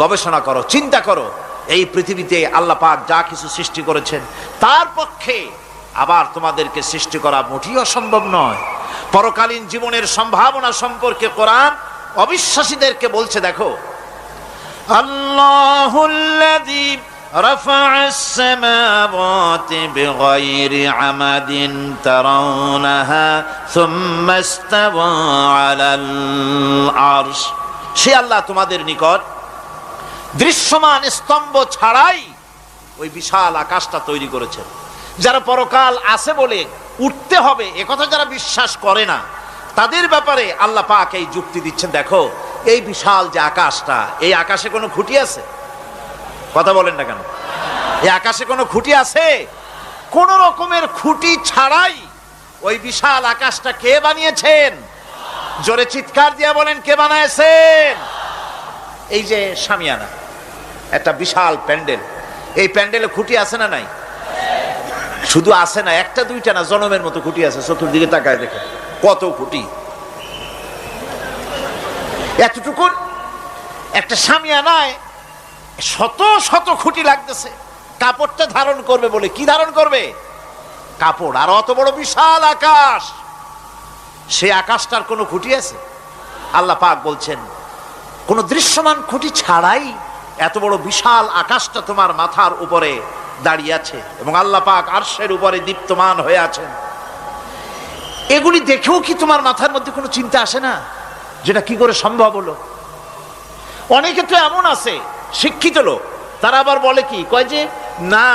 গবেষণা করো, চিন্তা করো, এই পৃথিবীতে আল্লাহ পাক যা কিছু সৃষ্টি করেছেন তার পক্ষে আবার তোমাদেরকে সৃষ্টি করা মোটেই অসম্ভব নয়। পরকালীন জীবনের সম্ভাবনা সম্পর্কে কোরআন অবিশ্বাসীদেরকে বলছে, দেখো আল্লাহুল্লাযী রাফা'আস সামাওয়াতি বিগাইরি আমাদিন তারাউনাহা সুম্মা ইসতাওয়া আলাল আরশ। সে আল্লাহ তোমাদের নিকট দৃশ্যমান স্তম্ভ ছাড়াই ওই বিশাল আকাশটা তৈরি করেছেন। যারা পরকাল আছে বলে উঠতে হবে একথা যারা বিশ্বাস করে না, তাদের ব্যাপারে আল্লাহ পাক এই যুক্তি দিচ্ছেন, দেখো এই বিশাল যে আকাশটা, এই আকাশে কোনো খুঁটি আছে? কথা বলেন না কেন? এই আকাশে কোনো খুঁটি আছে? কোন রকমের খুঁটি ছাড়াই ওই বিশাল আকাশটা কে বানিয়েছেন? জোরে চিৎকার দিয়া বলেন, কে বানাইছেন? এই যে শামিয়ানা, একটা বিশাল প্যান্ডেল, এই প্যান্ডেলে খুঁটি আছে না নাই? শুধু আছে না, একটা দুইটা না, জনমের মতো খুঁটি আছে। চতুর্দিকে তাকায় দেখে কত খুঁটি। এতটুকু একটা শামিয়ানায় শত শত খুঁটি লাগতেছে। কাপড়টা ধারণ করবে বলে, কি ধারণ করবে? কাপড়। আর অত বড় বিশাল আকাশ, সেই আকাশটার কোনো খুঁটি আছে? আল্লাহ পাক বলছেন, কোন দৃশ্যমান খুঁটি ছাড়াই এত বড় বিশাল আকাশটা তোমার মাথার উপরে দাঁড়িয়ে আছে এবং আল্লাহ পাক আরশের উপরে দীপ্তমান হয়ে আছেন। এগুলি দেখেও কি তোমার মাথার মধ্যে কোনো চিন্তা আসে না যেটা কি করে সম্ভব হলো? অনেকে তো এমন আছে শিক্ষিত লোক, তারা আবার বলে কি, কয় যে না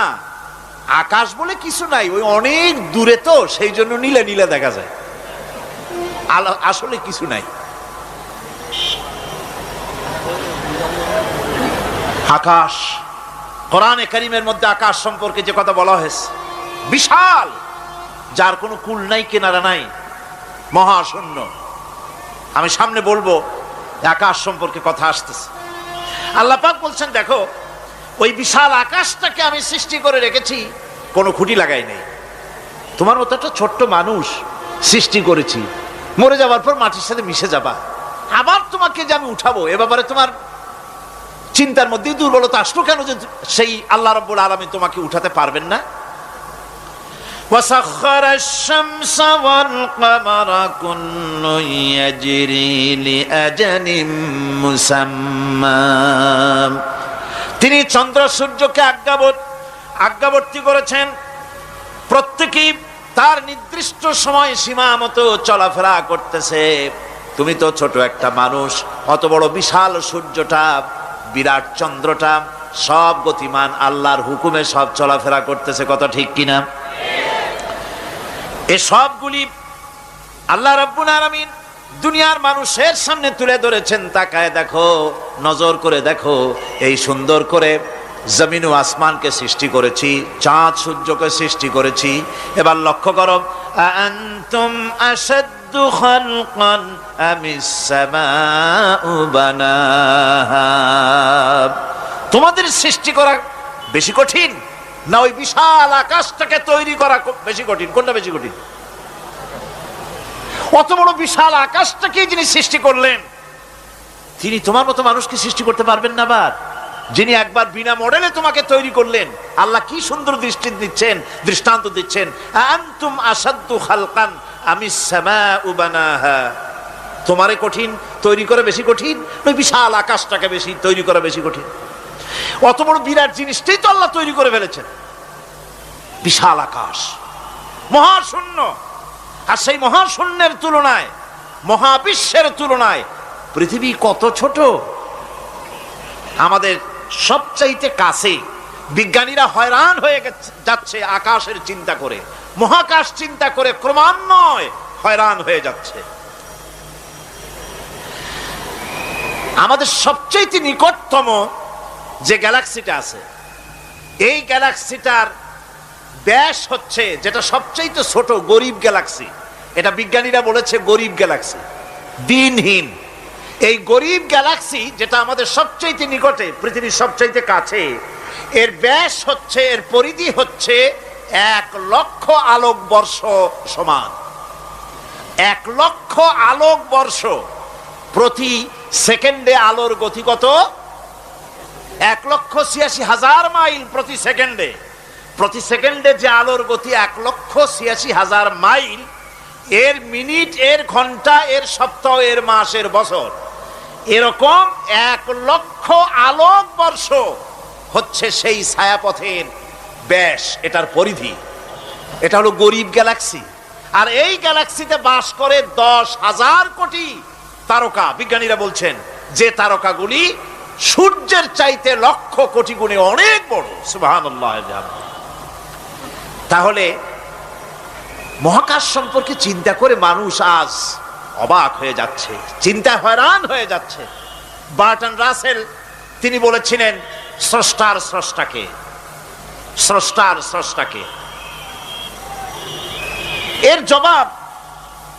আকাশ বলে কিছু নাই, ওই অনেক দূরে তো সেই জন্য নীলে নীলে দেখা যায়, আসলে কিছু নাই। আকাশ, কোরআনে কারীমের মধ্যে আকাশ সম্পর্কে যে কথা বলা হয়েছে, বিশাল, যার কোনো কুল নাই, কিনারা নাই, মহাশূন্য। আমি সামনে বলবো আকাশ সম্পর্কে কথা আসতেছে। আল্লাহ পাক বলছেন, দেখো ওই বিশাল আকাশটাকে আমি সৃষ্টি করে রেখেছি, কোনো খুঁটি লাগাই নেই। তোমার মতো একটা ছোট্ট মানুষ সৃষ্টি করেছি, মরে যাওয়ার পর মাটির সাথে মিশে যাবা, আবার তোমাকে যে আমি উঠাবো, এ ব্যাপারে তোমার চিন্তার মধ্যে দুর্বলতা আসলো কেন যে সেই আল্লাহ রাব্বুল আলামিন তোমাকে উঠাতে পারবেন না? وسخر الشمس والقمر كل يجري لأجل مسمى। তিনি চন্দ্র সূর্যকে আজ্ঞাবর্তী করেছেন, প্রত্যেকেই তার নির্দিষ্ট সময় সীমা মতো চলাফেরা করতেছে। তুমি তো ছোট একটা মানুষ, অত বড় বিশাল সূর্যটা, বিরাট চন্দ্রটা সব গতিমান, আল্লাহর হুকুমে সব চলাফেরা করতেছে, কথা ঠিক কিনা? এই সবগুলি আল্লাহ রাব্বুল আলামিন দুনিয়ার মানুষের সামনে তুলে ধরেছেন। তাকায় দেখো, নজর করে দেখো, এই সুন্দর করে জমিন ও আসমানকে সৃষ্টি করেছি, চাঁদ সূর্যকে সৃষ্টি করেছি। এবার লক্ষ্য করো, আনতুম আশাদ্দু খালকান আমিস সামাউ বানাহা। তোমাদের সৃষ্টি করা বেশি কঠিন না ওই বিশাল আকাশটাকে তৈরি করা বেশি কঠিন? কোনটা বেশি কঠিন? অত বড় বিশাল আকাশটাকে যিনি সৃষ্টি করলেন, তিনি তোমার মতো মানুষকে সৃষ্টি করতে পারবেন না? আবার যিনি একবার বিনা মডেলে তোমাকে তৈরি করলেন, আল্লাহ কি সুন্দর দৃষ্টান্ত দিচ্ছেন, আনতুম আশাদ্দু খালকান আমিস সামাউ বানাহা। তোমারে কঠিন তৈরি করা বেশি কঠিন, ওই বিশাল আকাশটাকে বেশি তৈরি করা বেশি কঠিন? অত বড় বিরাট জিনিসটাই তো আল্লাহ তৈরি করে ফেলেছেন, বিশাল আকাশ, মহাশূন্য। আর সেই মহাশূন্যের তুলনায়, মহাবিশ্বের তুলনায় পৃথিবী কত ছোট। আমাদের সবচাইতে কাছে। বিজ্ঞানীরা হয়রান হয়ে যাচ্ছে আকাশের চিন্তা করে, মহাকাশ চিন্তা করে ক্রমান্বয়ে হয়রান হয়ে যাচ্ছে। আমাদের সবচাইতে নিকটতম যে গ্যালাক্সিটা আছে, এই গ্যালাক্সিটার ব্যাস হচ্ছে, যেটা সবচাইতে ছোট, গরিব গ্যালাক্সি। এটা বিজ্ঞানীরা বলেছে গরিব গ্যালাক্সি, দিনহীন। এই গরিব গ্যালাক্সি যেটা আমাদের সবচাইতে নিকটে, পৃথিবীর সবচাইতে কাছে, এর ব্যাস হচ্ছে, এর পরিধি হচ্ছে 1,00,000 আলোকবর্ষ সমান। 1,00,000 আলোকবর্ষ। প্রতি সেকেন্ডে আলোর গতি কত? 1,86,000 মাইল প্রতি সেকেন্ডে। প্রতি সেকেন্ডে যে আলোর গতি 1,86,000 মাইল, এর মিনিট, এর ঘন্টা, এর সপ্তাহ, এর মাস, এর বছর, এরকম 1,00,000 আলোকবর্ষ হচ্ছে সেই ছায়াপথের ব্যাস, এটার পরিধি। এটা হলো গরিব গ্যালাক্সি। আর এই গ্যালাক্সিতে বাস করে 10,000 কোটি তারকা। বিজ্ঞানীরা বলছেন যে তারকাগুলি সূর্যের চাইতে লক্ষ কোটি গুণে অনেক বড়। সুবহানাল্লাহ। তাহলে মহাকাশ সম্পর্কে চিন্তা করে মানুষ আজ অবাক হয়ে যাচ্ছে, চিন্তায় হয়রান হয়ে যাচ্ছে। বার্টন রাসেল তিনি বলেছিলেন, স্রষ্টার স্রষ্টাকে, স্রষ্টার স্রষ্টাকে। এর জবাব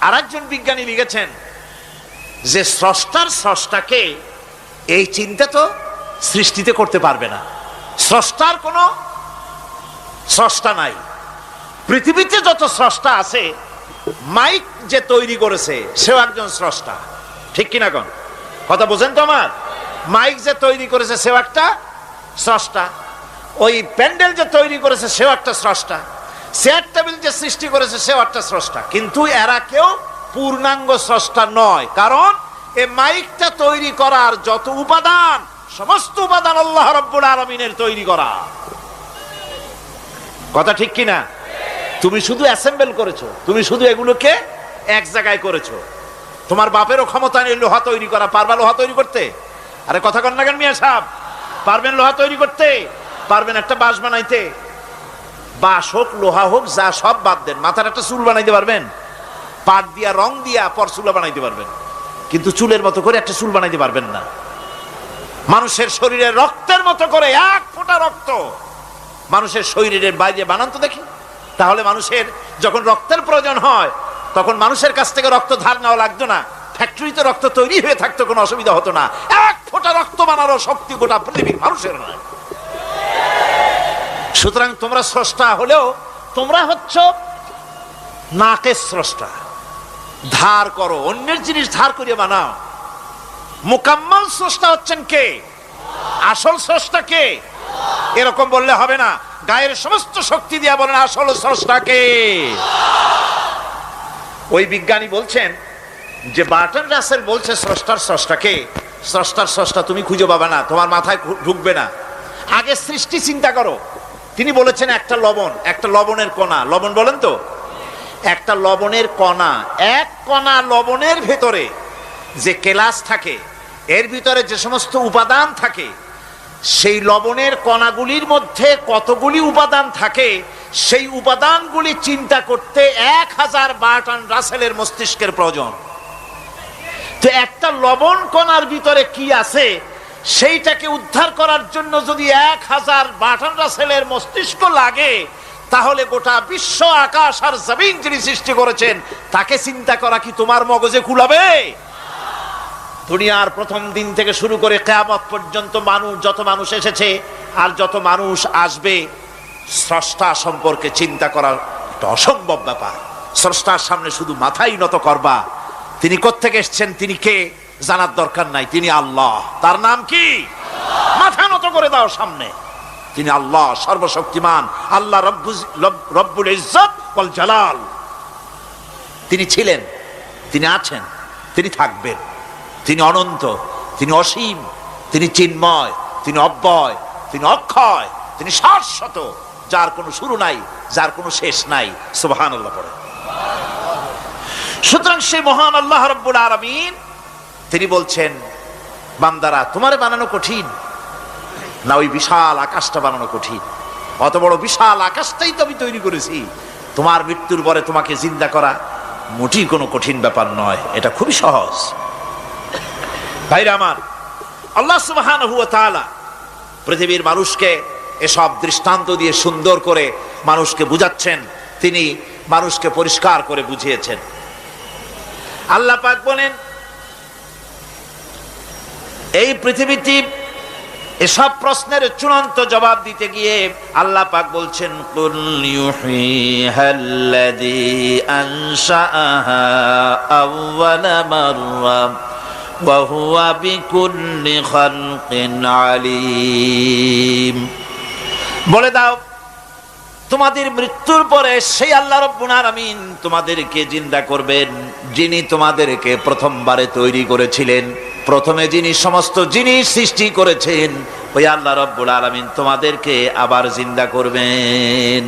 আরেকজন বিজ্ঞানী লিখেছেন যে স্রষ্টার স্রষ্টাকে এই চিন্তা তো সৃষ্টিতে করতে পারবে না। স্রষ্টার কোনো স্রষ্টা নাই। পৃথিবীতে যত স্রষ্টা আছে, মাইক যে তৈরি করেছে সেও একজন স্রষ্টা, ঠিক কিনা? কোন কথা বোঝেন তো আমার? মাইক যে তৈরি করেছে সেও একটা স্রষ্টা, ওই প্যান্ডেল যে তৈরি করেছে সেও একটা স্রষ্টা, চেয়ার টেবিল যে সৃষ্টি করেছে সেও একটা স্রষ্টা। কিন্তু এরা কেউ পূর্ণাঙ্গ স্রষ্টা নয়, কারণ এই মাইকটা তৈরি করার যত উপাদান, সমস্ত উপাদান আল্লাহ রাব্বুল আলামিনের তৈরি করা। কথা ঠিক কিনা? তুমি শুধু অ্যাসেম্বল করেছো, তুমি শুধু এগুলোকে এক জায়গায় করেছো। তোমার বাপেরও ক্ষমতা নেই লোহা তৈরি করা। পারবা লোহা তৈরি করতে? আরে কথা কন না কেন মিয়া সাহেব? পারবেন লোহা তৈরি করতে? পারবেন একটা বাঁশ বানাইতে? বাঁশ হোক, লোহা হোক, যা সব বাদ দেন, মাথার একটা চুল বানাইতে পারবেন? পাট দিয়া, রং দিয়া পরচুলা বানাইতে পারবেন, কিন্তু চুলের মতো করে একটা চুল বানাইতে পারবেন না। মানুষের শরীরের রক্তের মতো করে এক ফোঁটা রক্ত মানুষের শরীরের বাইরে বানান তো দেখি। তাহলে মানুষের যখন রক্তের প্রয়োজন হয়, তখন মানুষের কাছ থেকে রক্ত ধার নেওয়া লাগতো না, ফ্যাক্টরিতে রক্ত তৈরি হয়ে থাকতো, কোনো অসুবিধা হতো না। এক ফোঁটা রক্ত বানানোর শক্তি গোটা পৃথিবীর মানুষের নয়। সুতরাং তোমরা স্রষ্টা হলেও তোমরা হচ্ছ নাকের স্রষ্টা। ধার করো, অন্যের জিনিস ধার করিয়ে বানাও। মুকাম্মাল স্রষ্টা হচ্ছেন কে? আসল স্রষ্টা কে? এরকম বললে হবে না। গায়ের সমস্ত শক্তি দিয়া বলেন আসল স্রষ্টাকে। ওই বিজ্ঞানী বলছেন যে বার্টন রাসেল বলছে স্রষ্টার স্রষ্টাকে, স্রষ্টার স্রষ্টা তুমি খুঁজে পাবে না, তোমার মাথায় ঢুকবে না। আগে সৃষ্টি চিন্তা করো। তিনি বলেছেন একটা লবণ, একটা লবণের কণা, লবণ বলেন তো, একটা লবণের কণা, এক কণা লবণের ভেতরে যে কেলাস থাকে, এর ভিতরে যে সমস্ত উপাদান থাকে, সেই লবণের কণাগুলির মধ্যে কতগুলি উপাদান থাকে, সেই উপাদানগুলি চিন্তা করতে 1000 বার্টন রাসেলের মস্তিষ্কের প্রয়োজন। তো একটা লবণ কণার ভিতরে কি আছে সেইটাকে উদ্ধার করার জন্য যদি 1000 বার্টন রাসেলের মস্তিষ্ক লাগে, তাহলে গোটা বিশ্ব আকাশ আর জমিন যিনি সৃষ্টি করেছেন তাকে চিন্তা করা কি তোমার মগজে কুলাবে? দুনিয়ার প্রথম দিন থেকে শুরু করে কিয়ামত পর্যন্ত মানুষ, যত মানুষ এসেছে আর যত মানুষ আসবে, স্রষ্টা সম্পর্কে চিন্তা করার একটা অসম্ভব ব্যাপার। স্রষ্টার সামনে শুধু মাথাই নত করবা। তিনি কোত্থেকে এসেছেন, তিনি কে জানার দরকার নাই, তিনি আল্লাহ। তার নাম কি? মাথা নত করে দাও সামনে। তিনি আল্লাহ, সর্বশক্তিমান আল্লাহ, রব্বুল ইজ্জত ওয়াল জালাল। তিনি ছিলেন, তিনি আছেন, তিনি থাকবেন। তিনি অনন্ত, তিনি অসীম, তিনি চিন্ময়, তিনি অব্যয়, তিনি অক্ষয়, তিনি শাশ্বত, যার কোনো শুরু নাই, যার কোনো শেষ নাই। সুবহানাল্লাহ পড়ে। সুতরাং সেই মহান আল্লাহ রাব্বুল আলামিন তিনি বলছেন, বান্দারা তোমারে বানানো কঠিন না ওই বিশাল আকাশটা বানানো কঠিন? অত বড় বিশাল আকাশটাই তো আমি তৈরি করেছি। তোমার মৃত্যুর পরে তোমাকে জিন্দা করা মোটেই কোনো কঠিন ব্যাপার নয়, এটা খুবই সহজ। ভাইরা আমার, আল্লাহ সুবহানাহু ওয়া তাআলা পৃথিবীর মানুষকে এসব দৃষ্টান্ত দিয়ে সুন্দর করে মানুষকে বুঝাচ্ছেন, তিনি মানুষকে পরিষ্কার করে বুঝিয়েছেন। আল্লাহ পাক বলেন, এই পৃথিবীতে এসব প্রশ্নের চূড়ান্ত জবাব দিতে গিয়ে আল্লাহ পাক বলছেন, কুল ইউহিহাল্লাযী আনশাআহা আউওয়ালা মাররা ওয়া হুয়া বিকুল্লি খালকিন আলীম। বলে দাও, তোমাদের মৃত্যুর পরে সেই আল্লাহ রাব্বুল আলামিন তোমাদেরকে জিন্দা করবেন, যিনি তোমাদেরকে প্রথমবারে তৈরি করেছিলেন। প্রথমে যিনি সমস্ত জিনিস সৃষ্টি করেছেন, ওই আল্লাহ রাব্বুল আলামিন তোমাদেরকে আবার জিন্দা করবেন।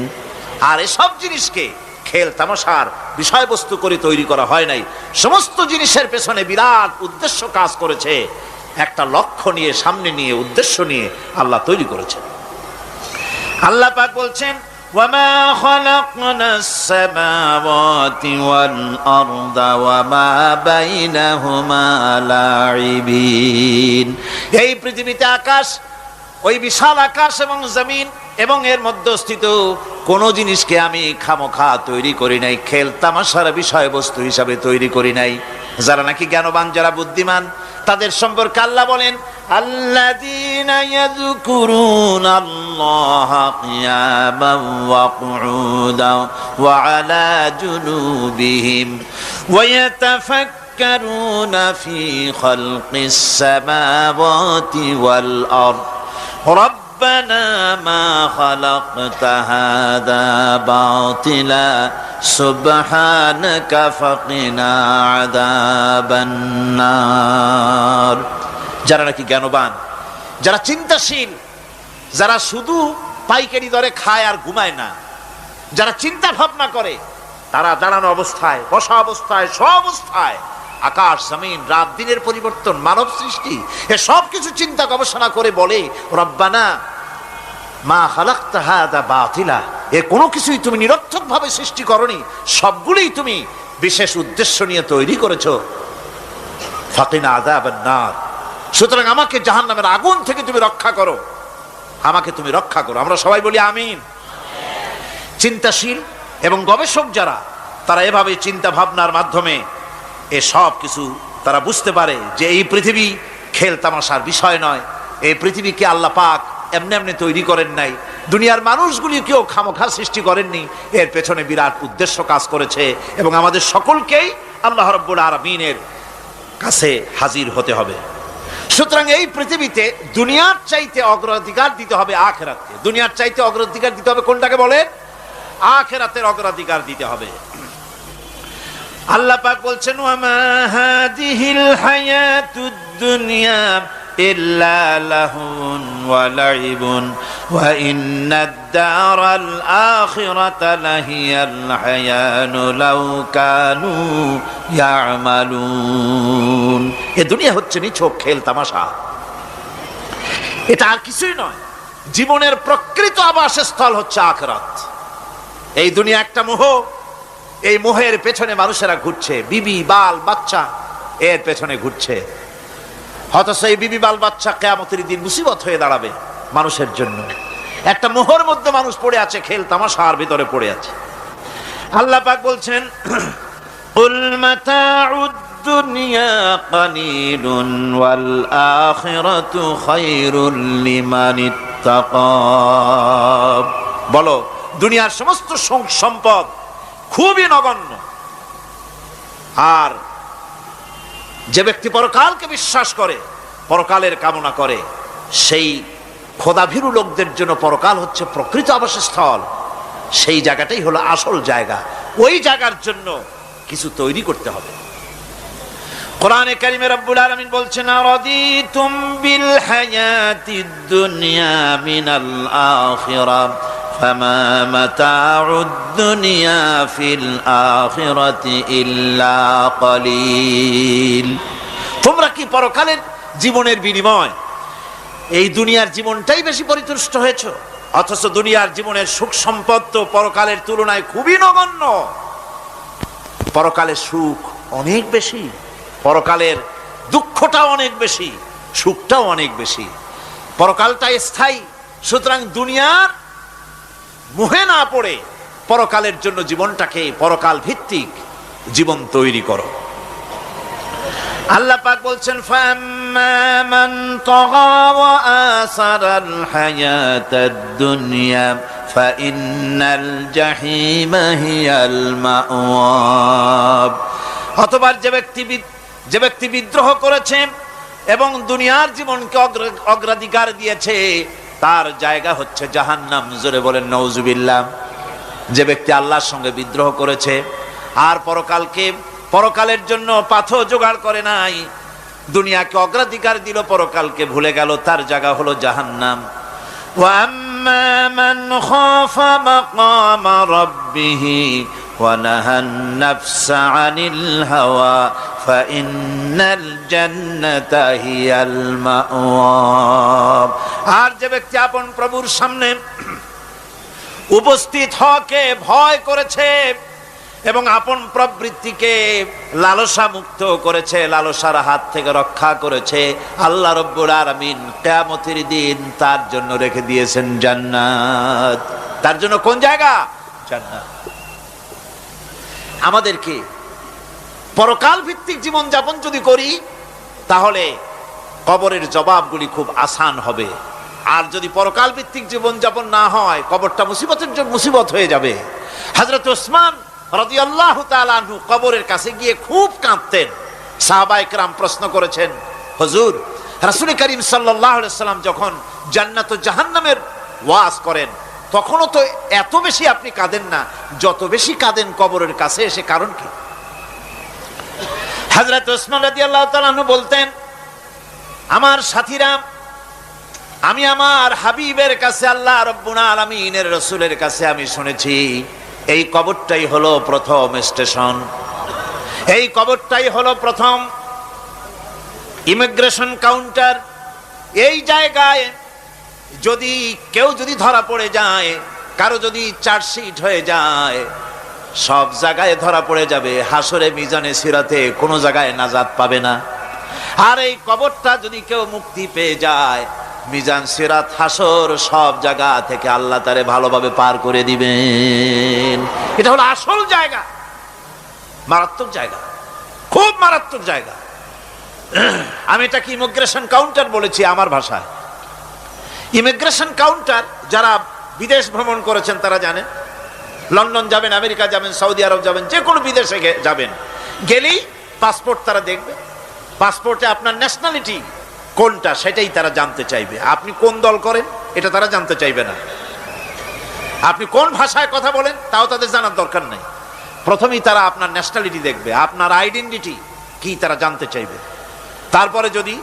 আর এসব জিনিসকে খেল তামাশার বিষয়বস্তু করে তৈরি করা হয় নাই। সমস্ত জিনিসের পেছনে বিরাট উদ্দেশ্য কাজ করেছে, একটা লক্ষ্য নিয়ে, সামনে নিয়ে, উদ্দেশ্য নিয়ে আল্লাহ তৈরি করেছেন। আল্লাহ পাক বলছেন, وَمَا خَلَقْنَا السَّمَاوَاتِ وَالْأَرْضَ وَمَا بَيْنَهُمَا لَاعِبِينَ। এই পৃথিবীতে আকাশ, ওই বিশাল আকাশ এবং জমিন এবং এর মধ্যস্থিত কোন জিনিসকে আমি খামোখা তৈরি করি নাই, খেল তামাশার বিষয়বস্তু হিসাবে তৈরি করি নাই। যারা নাকি জ্ঞানবান, যারা বুদ্ধিমান, তাদের সম্পর্কে আল্লাহ বলেন, আল্লাযীনা ইয়াযকুরুনাল্লাহা কিয়ামান ওয়া কুউদান ওয়া আলা জুনুবিহিম ওয়া ইয়াতাফাক্কারুনা ফি খালকিস সামাওয়াতি ওয়াল আরদ রব্বানা মা খালাকতা হাযা বাতিলা সুবহানাকা ফাকিনা আযাবান নার। যারা নাকি জ্ঞানবান, যারা চিন্তাশীল, যারা শুধু পাইকারি দরে খায় আর ঘুমায় না, যারা চিন্তা ভাবনা করে, তারা দাঁড়ানো অবস্থায়, বসা অবস্থায়, সব অবস্থায়, আকাশ জমিন, রাত দিনের পরিবর্তন, মানব সৃষ্টি, এ সব কিছু চিন্তা গবেষণা করে বলে, রব্বানা মা খালাকতা হাযা বাতিলা, এ কোনো কিছুই তুমি নিরর্থক ভাবে সৃষ্টি করনি, সবগুলোই তুমি বিশেষ উদ্দেশ্য নিয়ে তৈরি করেছো। ফাকিনা আযাবান নার, সুতরাং আমাকে জাহান্নামের আগুন থেকে তুমি রক্ষা করো, আমাকে তুমি রক্ষা করো। আমরা সবাই বলি আমিন। চিন্তাশীল এবং গবেষক যারা, তারা এভাবে চিন্তা ভাবনার মাধ্যমে এ সব কিছু তারা বুঝতে পারে যে এই পৃথিবী খেল তামাশার বিষয় নয়। এই পৃথিবীকে আল্লাহ পাক এমনি এমনি তৈরি করেন নাই, দুনিয়ার মানুষগুলিকেও খামোখা সৃষ্টি করেননি, এর পেছনে বিরাট উদ্দেশ্য কাজ করেছে এবং আমাদের সকলকেই আল্লাহ রাব্বুল আলামিনের কাছে হাজির হতে হবে। সুতরাং এই পৃথিবীতে দুনিয়ার চাইতে অগ্রাধিকার দিতে হবে আখিরাতকে। দুনিয়ার চাইতে অগ্রাধিকার দিতে হবে কোনটাকে বলে? আখিরাতের অগ্রাধিকার দিতে হবে। আল্লাহ পাক বলছেন, ওয়ামা হাদিহিল হায়াতুদ দুনিয়া ইল্লা লাহুন ওয়া লাইবুন ওয়া ইন্নাদ দারাল আখিরাতা লাহিয়াল হায়ানু লাউ কানু ইয়ামালুন। এই দুনিয়া হচ্ছে নিছক খেল তামাশা, এটা আর কিছুই নয়। জীবনের প্রকৃত আবাসস্থল হচ্ছে আখিরাত। এই দুনিয়া একটা মোহ, এই মোহের পেছনে মানুষেরা ঘুরছে, বিবি বাল বাচ্চা এর পেছনে ঘুরছে। অথচ এই বিবি বাল বাচ্চা কিয়ামতের দিন মুসিবত হয়ে দাঁড়াবে মানুষের জন্য। একটা মোহর মধ্যে মানুষ পড়ে আছে, খেল তামাশার ভিতরে পড়ে আছে। আল্লাহ পাক বলছেন, কুল মাতাউদ দুনিয়া কালিলুন ওয়াল আখিরাতু খায়রুল লিমান ইত্তাকা। বলো, দুনিয়ার সমস্ত সম্পদ খুবই নগণ্য, আর যে ব্যক্তি পরকালকে বিশ্বাস করে, পরকালের কামনা করে, সেই খোদাভীরু লোকদের জন্য পরকাল হচ্ছে প্রকৃত আবাসস্থল। সেই জায়গাটাই হলো আসল জায়গা। ওই জায়গার জন্য কিছু তৈরি করতে হবে। কোরআনে কারিমে রব্বুল আলামিন বলছেন, আরাদিতুম বিল হায়াতিদ দুনিয়া মিনাল আখিরাহ ফামা মাতাউদ দুনিয়া ফিল আখিরাতি ইল্লা কলিল। তোমরা কি পরকালের জীবনের বিনিময় এই দুনিয়ার জীবনটাই বেশি পরিতুষ্ট হয়েছ? অথচ দুনিয়ার জীবনের সুখ সম্পদ তো পরকালের তুলনায় খুবই নগণ্য। পরকালের সুখ অনেক বেশি, পরকালের দুঃখটাও অনেক বেশি, সুখটাও অনেক বেশি। পরকালটা স্থায়ী। সুতরাং দুনিয়ার মোহে না পড়ে পরকালের জন্য জীবনটাকে পরকাল ভিত্তিক জীবন তৈরি করো। আল্লাহ পাক বলছেন, ফাম্মা মান তাগা ওয়া আসারাল হায়াতাদ দুনিয়া ফাইন্নাল জাহিমা হিয়াল মাওয়াব। অতঃপর যে ব্যক্তি বিদ্রোহ করেছে এবং দুনিয়ার জীবনকে অগ্রাধিকার দিয়েছে, তার জায়গা হচ্ছে জাহান্নাম। জোরে বলেন নাউজুবিল্লাহ। যে ব্যক্তি আল্লাহর সঙ্গে বিদ্রোহ করেছে আর পরকালের জন্য পাথর জোগাড় করে নাই, দুনিয়াকে অগ্রাধিকার দিল, পরকালকে ভুলে গেল, তার জায়গা হলো জাহান্নাম। ওয়া আম্মা মান খাফা মাকামা রাব্বিহি ওয়া নাহান নাফসা আনিল হাওয়া ফাইন্নাল জান্নাতা হিয়াল মাওয়াব। আর যে ব্যক্তি আপন প্রভুর সামনে উপস্থিত হওয়াকে ভয় করেছে এবং আপন প্রবৃত্তিকে লালসা মুক্ত করেছে, লালসার হাত থেকে রক্ষা করেছে, আল্লাহ রব্বুল আলামিন কিয়ামতের দিন তার জন্য রেখে দিয়েছেন জান্নাত। তার জন্য কোন জায়গা? জান্নাত। আমাদেরকে পরকাল ভিত্তিক জীবন যাপন যদি করি, তাহলে কবরের জবাবগুলি খুব আসান হবে। আর যদি পরকাল ভিত্তিক জীবন যাপন না হয়, কবরটা মুসিবত হয়ে যাবে। হযরত ওসমান রাদিয়াল্লাহু তাআলা আনহু কবরের কাছে গিয়ে খুব কাঁদতেন। সাহাবায়ে কেরাম প্রশ্ন করেছেন, হুজুর, রাসূল করিম সাল্লাল্লাহু আলাইহি ওয়াসাল্লাম যখন জান্নাত ও জাহান্নামের ওয়াজ করেন, তখনও তো এত বেশি আপনি কাঁদেন না, যত বেশি কাঁদেন কবরের কাছে এসে, কারণ কি? হযরত ওসমান রাদিয়াল্লাহু তাআলা আনহু বলতেন, আমার সাথীরা, আমি আমার হাবিবের কাছে, আল্লাহ রাব্বুল আলামিনের রাসূলের কাছে আমি শুনেছি, এই কবরটাই হলো প্রথম স্টেশন, এই কবরটাই হলো প্রথম ইমিগ্রেশন কাউন্টার। এই জায়গায় যদি কেউ ধরা পড়ে যায়, কারো যদি চার্জশিট হয়ে যায়, সব জায়গায় ধরা পড়ে যাবে। হাসরে মিজানে সিরাতে কোনো জায়গায় নাজাত পাবে না। আর এই কবরটা যদি কেউ মুক্তি পেয়ে যায়, মিজান সিরাত হাসর সব জায়গা থেকে আল্লাহ তারে ভালোভাবে পার করে দিবেন। এটা হলো আসল জায়গা, মারাত্মক জায়গা, খুব মারাত্মক জায়গা। আমি এটাকে ইমিগ্রেশন কাউন্টার বলেছি আমার ভাষায়। ইমিগ্রেশন কাউন্টার, যারা বিদেশ ভ্রমণ করেছেন তারা জানেন। লন্ডন যাবেন, আমেরিকা যাবেন, সৌদি আরব যাবেন, যে কোনো বিদেশে যাবেন, গেলেই পাসপোর্ট তারা দেখবে। পাসপোর্টে আপনার ন্যাশনালিটি কোনটা সেটাই তারা জানতে চাইবে। আপনি কোন দল করেন এটা তারা জানতে চাইবে না। আপনি কোন ভাষায় কথা বলেন তাও তাদের জানার দরকার নেই। প্রথমেই তারা আপনার ন্যাশনালিটি দেখবে, আপনার আইডেন্টিটি কি তারা জানতে চাইবে। তারপরে যদি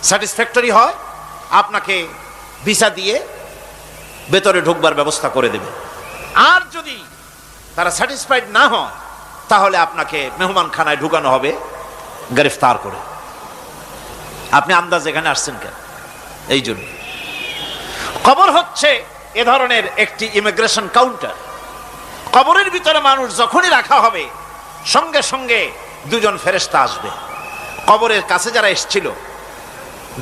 স্যাটিসফ্যাক্টরি হয় আপনাকে ভিসা দিয়ে ভেতরে ঢুকবার ব্যবস্থা করে দেবে। আর যদি তারা স্যাটিসফাইড না হয় তাহলে আপনাকে মেহমানখানায় ঢুকানো হবে গ্রেফতার করে। আপনি আন্দাজ এখানে আসছেন কেন? এই জন্য কবর হচ্ছে এ ধরনের একটি ইমিগ্রেশন কাউন্টার। কবরের ভিতরে মানুষ যখনই রাখা হবে সঙ্গে সঙ্গে দুজন ফেরেশতা আসবে। কবরের কাছে যারা এসেছিল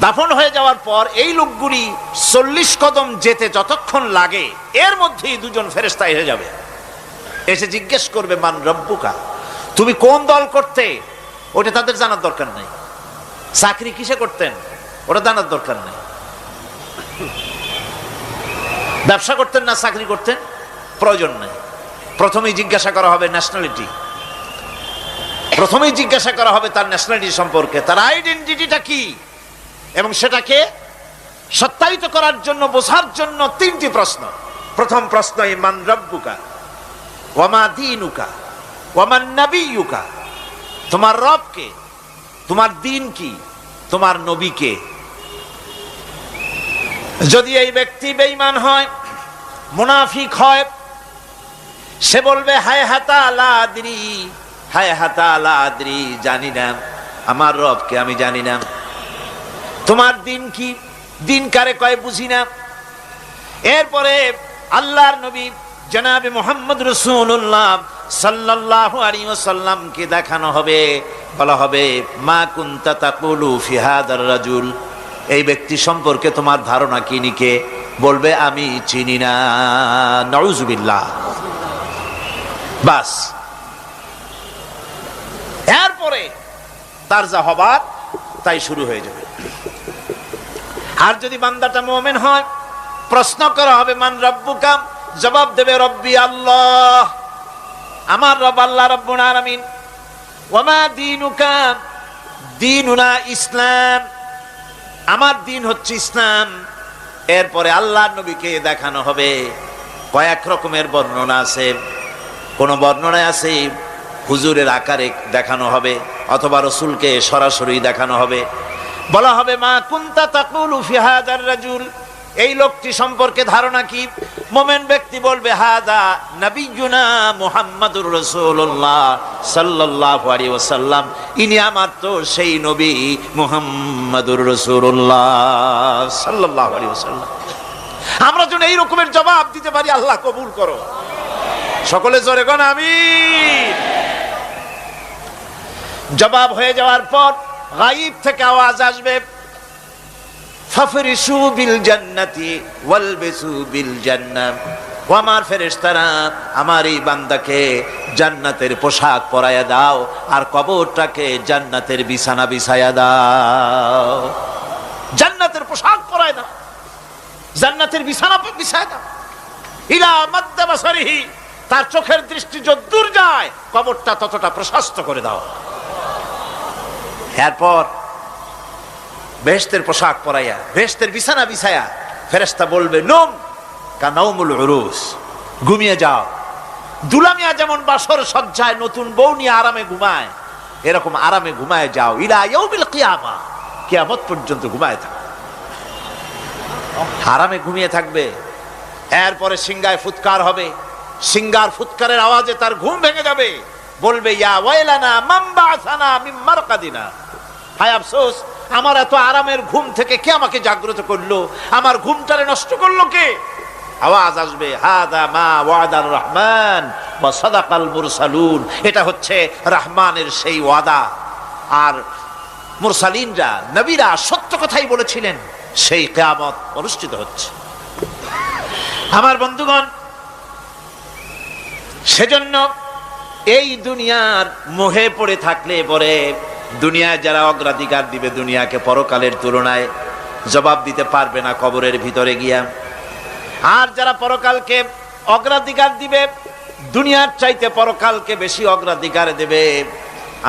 দাফন হয়ে যাওয়ার পর এই লোকগুলি 40 কদম যেতে যতক্ষণ লাগে এর মধ্যেই দুজন ফেরেশতা এসে যাবে। এসে জিজ্ঞেস করবে মান রব্বুকা, তুমি কোন দল করতে? ওটা তাদের জানার দরকার নেই। চাকরি কিসে করতেন ওটা জানার দরকার নেই। ব্যবসা করতেন না চাকরি করতেন প্রয়োজন নেই। প্রথমেই জিজ্ঞাসা করা হবে ন্যাশনালিটি, প্রথমেই জিজ্ঞাসা করা হবে তার ন্যাশনালিটি সম্পর্কে, তার আইডেন্টিটিটা কি, এবং সেটাকে সত্যায়িত করার জন্য বোঝার জন্য 3টি প্রশ্ন। প্রথম প্রশ্ন মান রব্বুকা ওয়া মা দীনুকা ওয়া মান নাবিয়্যুকা, তোমার রব কে, তোমার দ্বীন কি, তোমার নবী কে। যদি এই ব্যক্তি বেঈমান হয়, মুনাফিক হয়, সে বলবে হায় হাতা লা আদরি, হায় হাতা লা আদরি, জানি না আমার রবকে, আমি জানি না। তোমার দিন কি, দিন কারে কয় বুঝি না। এরপরে আল্লাহর নবী জনাবে মুহাম্মদ রাসূলুল্লাহ সাল্লাল্লাহু আলাইহি ওয়াসাল্লামকে দেখানো হবে, বলা হবে মা কুনতা তাকুলু ফি হাদার রাজুল, এই ব্যক্তি সম্পর্কে তোমার ধারণা কি নিকে? বলবে আমি চিনি না। নাউযুবিল্লাহ। বাস, এরপরে তার যা হবার তাই শুরু হয়ে যাবে। আর যদি বান্দাটা মুমিন হয়, প্রশ্ন করা হবে মান রব্বুকা, জবাব দেবে রব্বি আল্লাহ, আমার রব আল্লাহ রাব্বুল আলামিন। ওয়া মা দীনুকা, দীনুনা ইসলাম, আমার দিন হচ্ছে ইসলাম। এরপরে আল্লাহর নবীকে দেখানো হবে। কয়েক রকমের বর্ণনা আছে। কোন বর্ণনায় আছে হুজুরের আকারে দেখানো হবে, অথবা রাসূলকে সরাসরি দেখানো হবে। বলা হবে মা কুনতা তাকুলু ফি হাদার রাজুল, এই লোকটি সম্পর্কে ধারণা কি? মুমিন ব্যক্তি বলবে হাদা নবিয়ুনা মুহাম্মাদুর রাসূলুল্লাহ সাল্লাল্লাহু আলাইহি ওয়াসাল্লাম, ইনি আমার তো সেই নবী মুহাম্মাদুর রাসূলুল্লাহ সাল্লাল্লাহু আলাইহি ওয়াসাল্লাম। আমরা যেন এই রকমের জবাব দিতে পারি, আল্লাহ কবুল করো। সকলে জোরে কোন আমিন। জবাব হয়ে যাওয়ার পর গায়ব থেকে আওয়াজ আসবে ফাফরিশু বিল জান্নাতি ওয়ালবিসু বিল জান্নাহ, ও আমার ফেরেশতারা আমার এই বান্দাকে জান্নাতের পোশাক পরায়া দাও আর কবরটাকে জান্নাতের বিছানা বিছায়া দাও। জান্নাতের পোশাক পরায় দাও, জান্নাতের বিছানা বিছায়া দাও। ইলা মাদ্দা বাসারিহি, তার চোখের দৃষ্টি যতদূর যায় কবরটা ততটা প্রশস্ত করে দাও। এরপর বেহেশতের পোশাক পরাইয়া বেহেশতের বিছানা বিছায়া ফেরেশতা বলবে নম কানাউমুল উরুস, ঘুমিয়ে যাও। দুলামিয়া যেমন বাসর সজ্জায় নতুন বউ নিয়ে আরামে ঘুমায়, এরকম আরামে ঘুমায় যাও। ইলা ইয়াউমিল কিয়ামা, কিয়ামত পর্যন্ত ঘুমায় থাকবে, আরামে ঘুমিয়ে থাকবে। এরপরে সিংগায় ফুৎকার হবে, সিংগার ফুৎকারের আওয়াজে তার ঘুম ভেঙে যাবে। বলবে ইয়া ওয়াইলানা মান বাআসানা মিন মারকাদিনা, হায় আফসোস, আমার এত আরামের ঘুম থেকে কে আমাকে জাগ্রত করলো, আমার ঘুমটারে নষ্ট করলো কে? আওয়াজ আসবে হাদা মা ওয়াদার রহমান ওয়া সাদাকাল মুরসালুন, এটা হচ্ছে রহমানের সেই ওয়াদা, আর মুরসালিনরা নবীরা সত্য কথাই বলেছিলেন, সেই কিয়ামত অনুষ্ঠিত হচ্ছে। আমার বন্ধুগণ, সেজন্য এই দুনিয়ার মোহে পড়ে থাকলে পরে দুনিয়ায় যারা অগ্রাধিকার দিবে দুনিয়াকে পরকালের তুলনায়, জবাব দিতে পারবে না কবরের ভিতরে গিয়া। আর যারা পরকালকে অগ্রাধিকার দিবে, দুনিয়ার চাইতে পরকালকে বেশি অগ্রাধিকার দেবে,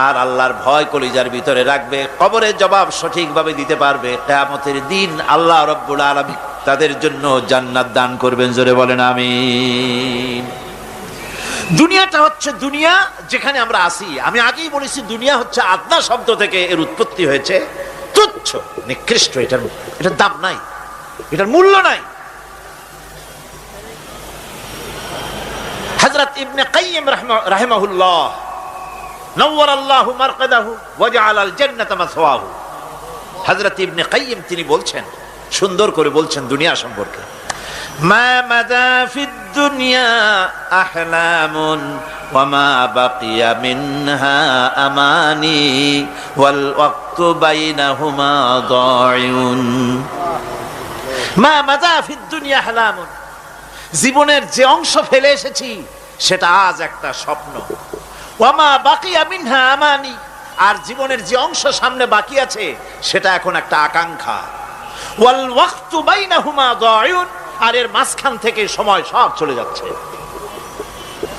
আর আল্লাহর ভয় কলিজার ভিতরে রাখবে, কবরের জবাব সঠিকভাবে দিতে পারবে, কিয়ামতের দিন আল্লাহ রাব্বুল আলামিন তাদের জন্য জান্নাত দান করবেন। জোরে বলেন আমিন। দুনিয়াটা হচ্ছে দুনিয়া যেখানে আমরা আসি। আমি আগেই বলেছি দুনিয়া হচ্ছে আদনা শব্দ থেকে এর উৎপত্তি হয়েছে। তুচ্ছ, নিকৃষ্ট, এটার দাম নাই, এটার মূল্য নাই। হযরত ইবনে কাইয়িম রাহিমাহুল্লাহ নওয়ারাল্লাহু মারকাদাহু ওয়া জাআলাল জান্নাতা মাসওয়াহু, হযরত ইবনে কাইয়িম তিনি বলছেন, সুন্দর করে বলছেন দুনিয়া সম্পর্কে, মা মাদা ফিদ দুনিয়া আহলামুন ওয়া মা বাকিয়া মিনহা আমানি ওয়াল ওয়াক্তু বাইনাহুমা দাইউন। মা মাদা ফিদ দুনিয়া আহলামুন, জীবনের যে অংশ ফেলে এসেছি সেটা আজ একটা স্বপ্ন। ওয়া মা বাকিয়া মিনহা আমানি, আর জীবনের যে অংশ সামনে বাকি আছে সেটা এখন একটা আকাঙ্ক্ষা। ওয়াল ওয়াক্তু বাইনাহুমা দাইউন, আর এর মাঝখান থেকে সময় সব চলে যাচ্ছে।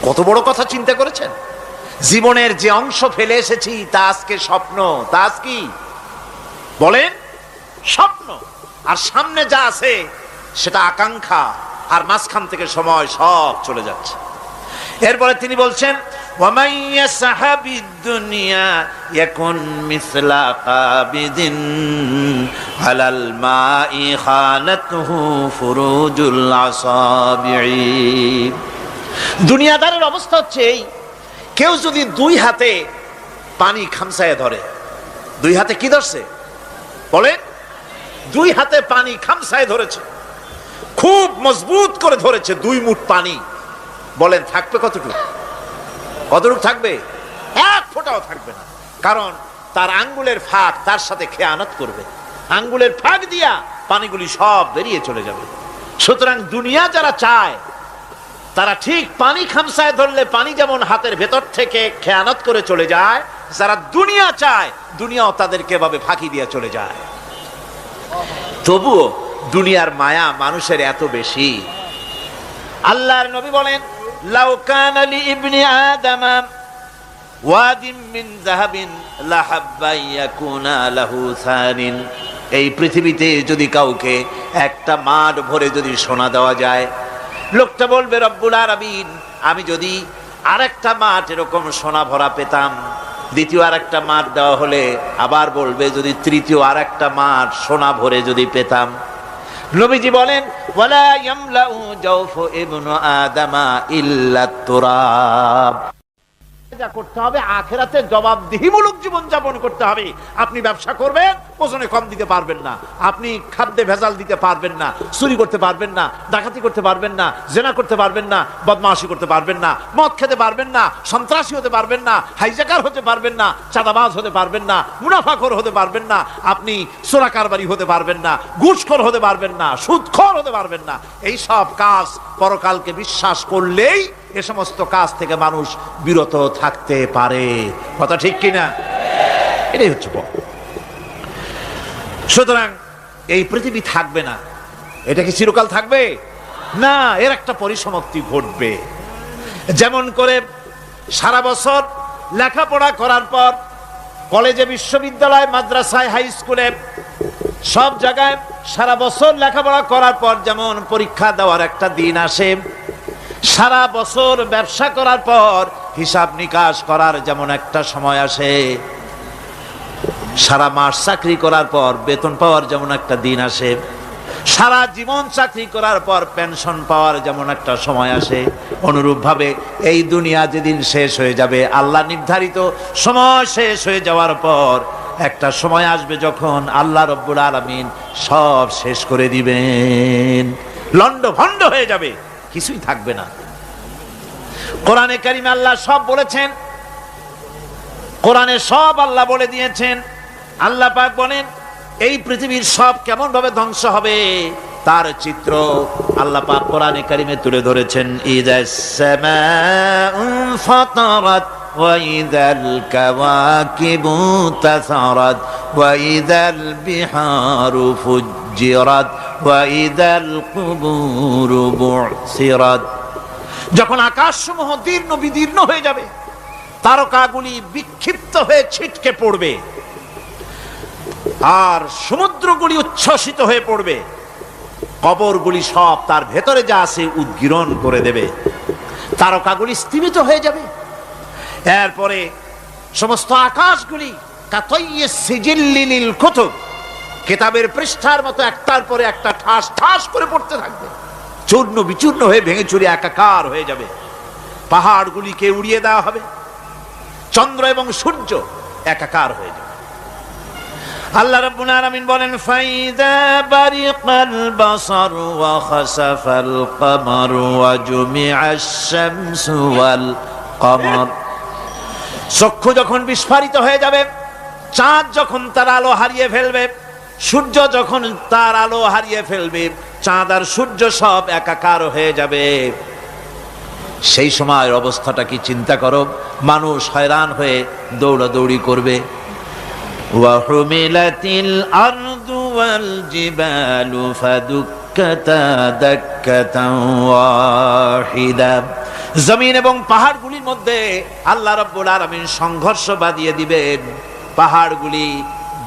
কত বড় কথা চিন্তা করেছেন? জীবনের যে অংশ ফেলে এসেছি তা আজকে স্বপ্ন, তা আজ কি বলেন? স্বপ্ন। আর সামনে যা আছে সেটা আকাঙ্ক্ষা, আর মাঝখান থেকে সময় সব চলে যাচ্ছে। এরপরে তিনি বলছেন, ওয়ামান ইয়াসহাবিদ দুনিয়া ইয়াকুন মিসলা কাবিদিন আলাল মাই খানাতুহু ফুরুজুল আসাবিঈ। দুনিয়াদারের অবস্থা হচ্ছে এই, কেউ যদি দুই হাতে পানি খামসায় ধরে, দুই হাতে কি ধরছে বলেন? দুই হাতে পানি খামসায় ধরেছে, খুব মজবুত করে ধরেছে, 2 মুঠ পানি। বলেন থাকবে কতটুকু? কতটুকু থাকবে? 1 ফোঁটাও থাকবে না, কারণ তার আঙ্গুলের ফাঁক তার সাথে খেয়ানত করবে, আঙ্গুলের ফাঁক দিয়া পানিগুলি সব বেরিয়ে চলে যাবে। সুতরাং দুনিয়া যারা চায় তারা ঠিক পানি খামসায় ধরলে পানি যেমন হাতের ভেতর থেকে খেয়ানত করে চলে যায়, যারা দুনিয়া চায় দুনিয়াও তাদেরকে এভাবে ফাঁকি দিয়ে চলে যায়। তবুও দুনিয়ার মায়া মানুষের এত বেশি। আল্লাহর নবী বলেন, লাউ কানা লি ইবনি আদম ওয়াদিন মিন যাহাবিন লাহাব্বা ইয়াকুনা লাহু সানিন। এই পৃথিবীতে যদি কাউকে একটা মাঠ ভরে যদি সোনা দেওয়া যায়, লোকটা বলবে রব্বুল আলামিন, আমি যদি আরেকটা মাঠ এরকম সোনা ভরা পেতাম। দ্বিতীয় আরেকটা মাঠ দেওয়া হলে আবার বলবে যদি তৃতীয় আরেকটা মাঠ সোনা ভরে যদি পেতাম। নবীজি বলেন, ওয়ালা ইয়ামলাউ জাওফু ইবনু আদামা ইল্লা তুরাব। যা করতে হবে আখিরাতে জবাবদিহিমূলক জীবন যাপন করতে হবে। আপনি ব্যবসা করবেন, ওজনে কম দিতে পারবেন না, আপনি খাদ্যে ভেজাল দিতে পারবেন না, চুরি করতে পারবেন না, ডাকাতি করতে পারবেন না, জেনা করতে পারবেন না, বদমাশি করতে পারবেন না, মদ খেতে পারবেন না, সন্ত্রাসী হতে পারবেন না, হাইজ্যাকার হতে পারবেন না, চাঁদাবাজ হতে পারবেন না, মুনাফাখোর হতে পারবেন না, আপনি চোরা কারবারি হতে পারবেন না, ঘুষখোর হতে পারবেন না, সুদখোর হতে পারবেন না। এই সব কাজ পরকালকে বিশ্বাস করলেই এ সমস্ত কাজ থেকে মানুষ বিরত থাকতে পারে। কথা ঠিক কিনা? এটাই হচ্ছে পথ। সুতরাং এই পৃথিবী থাকবে না, এটা কি চিরকাল থাকবে না? এর একটা পরিসমাপ্তি ঘটবে। যেমন করে সারা বছর লেখাপড়া করার পর কলেজে, বিশ্ববিদ্যালয়, মাদ্রাসায়, হাই স্কুলে, সব জায়গায় সারা বছর লেখাপড়া করার পর যেমন পরীক্ষা দেওয়ার একটা দিন আসে, সারা বছর ব্যবসা করার পর হিসাব নিকাশ করার যেমন একটা সময় আসে, সারা মাস চাকরি করার পর বেতন পাওয়ার যেমন একটা দিন আসে, সারা জীবন চাকরি করার পর পেনশন পাওয়ার যেমন একটা সময় আসে, অনুরূপভাবে এই দুনিয়া যেদিন শেষ হয়ে যাবে, আল্লাহ নির্ধারিত সময় শেষ হয়ে যাওয়ার পর একটা সময় আসবে যখন আল্লাহ রব্বুল আলামিন সব শেষ করে দিবেন, লন্ডভন্ড হয়ে যাবে, কিছুই থাকবে না। কোরআনে কারিমে আল্লাহ সব বলেছেন, কোরআনে সব আল্লাহ বলে দিয়েছেন। আল্লাহ পাক বলেন এই পৃথিবীর সব কেমন ভাবে ধ্বংস হবে তার চিত্র আল্লাহ পাক কোরআনে কারিমে তুলে ধরেছেন। ইযাস সামাউ ফাতারাত ওয়া ইযাল কাওয়াকিবু তাসারাত ওয়া ইযাল বিহারু ফুজ্জিরাত ওয়া ইযাল কুবুরু বুসিরাত। যখন আকাশসমূহ দীর্ণ বিদীর্ণ হয়ে যাবে, তারকাগুলি বিক্ষিপ্ত হয়ে ছিটকে পড়বে, আর সমুদ্রগুলি উচ্ছ্বসিত হয়ে পড়বে, কবরগুলি সব তার ভেতরে যা আছে উদ্গীরণ করে দেবে, তারকাগুলি স্থিমিত হয়ে যাবে। এরপরে সমস্ত আকাশগুলি কাতাইয়িস সিজিল্লিল কুতুব, কিতাবের পৃষ্ঠার মতো একটার পরে একটা ঠাস ঠাস করে পড়তে থাকবে, চূর্ণ বিচূর্ণ হয়ে ভেঙে চুরে একাকার হয়ে যাবে। পাহাড়গুলিকে উড়িয়ে দেওয়া হবে, চন্দ্র এবং সূর্য একাকার হয়ে যাবে। আল্লাহ রাব্বুল আলামিন বলেন, ফাইদা বারিকাল বাসার ওয়া খাসাফাল কমার ওয়া জুমিআশ শামসু ওয়াল কমার। চক্ষু যখন বিস্ফারিত হয়ে যাবে, চাঁদ যখন তার আলো হারিয়ে ফেলবে, সূর্য যখন তার আলো হারিয়ে ফেলবে, চাঁদ আর সূর্য সব একাকার হয়ে যাবে, সেই সময়ের অবস্থাটা কি চিন্তা করো। মানুষ হয়রান হয়ে দৌড়াদৌড়ি করবে। ওয়াহুমিলাতিল আরদু ওয়াল জিবালু ফাদুক্কাতা দাক্কাতান ওয়াহিদা। জমিন এবং পাহাড়গুলির মধ্যে আল্লাহ রাব্বুল আলামিন সংঘর্ষ বাঁধিয়ে দিবেন, পাহাড়গুলি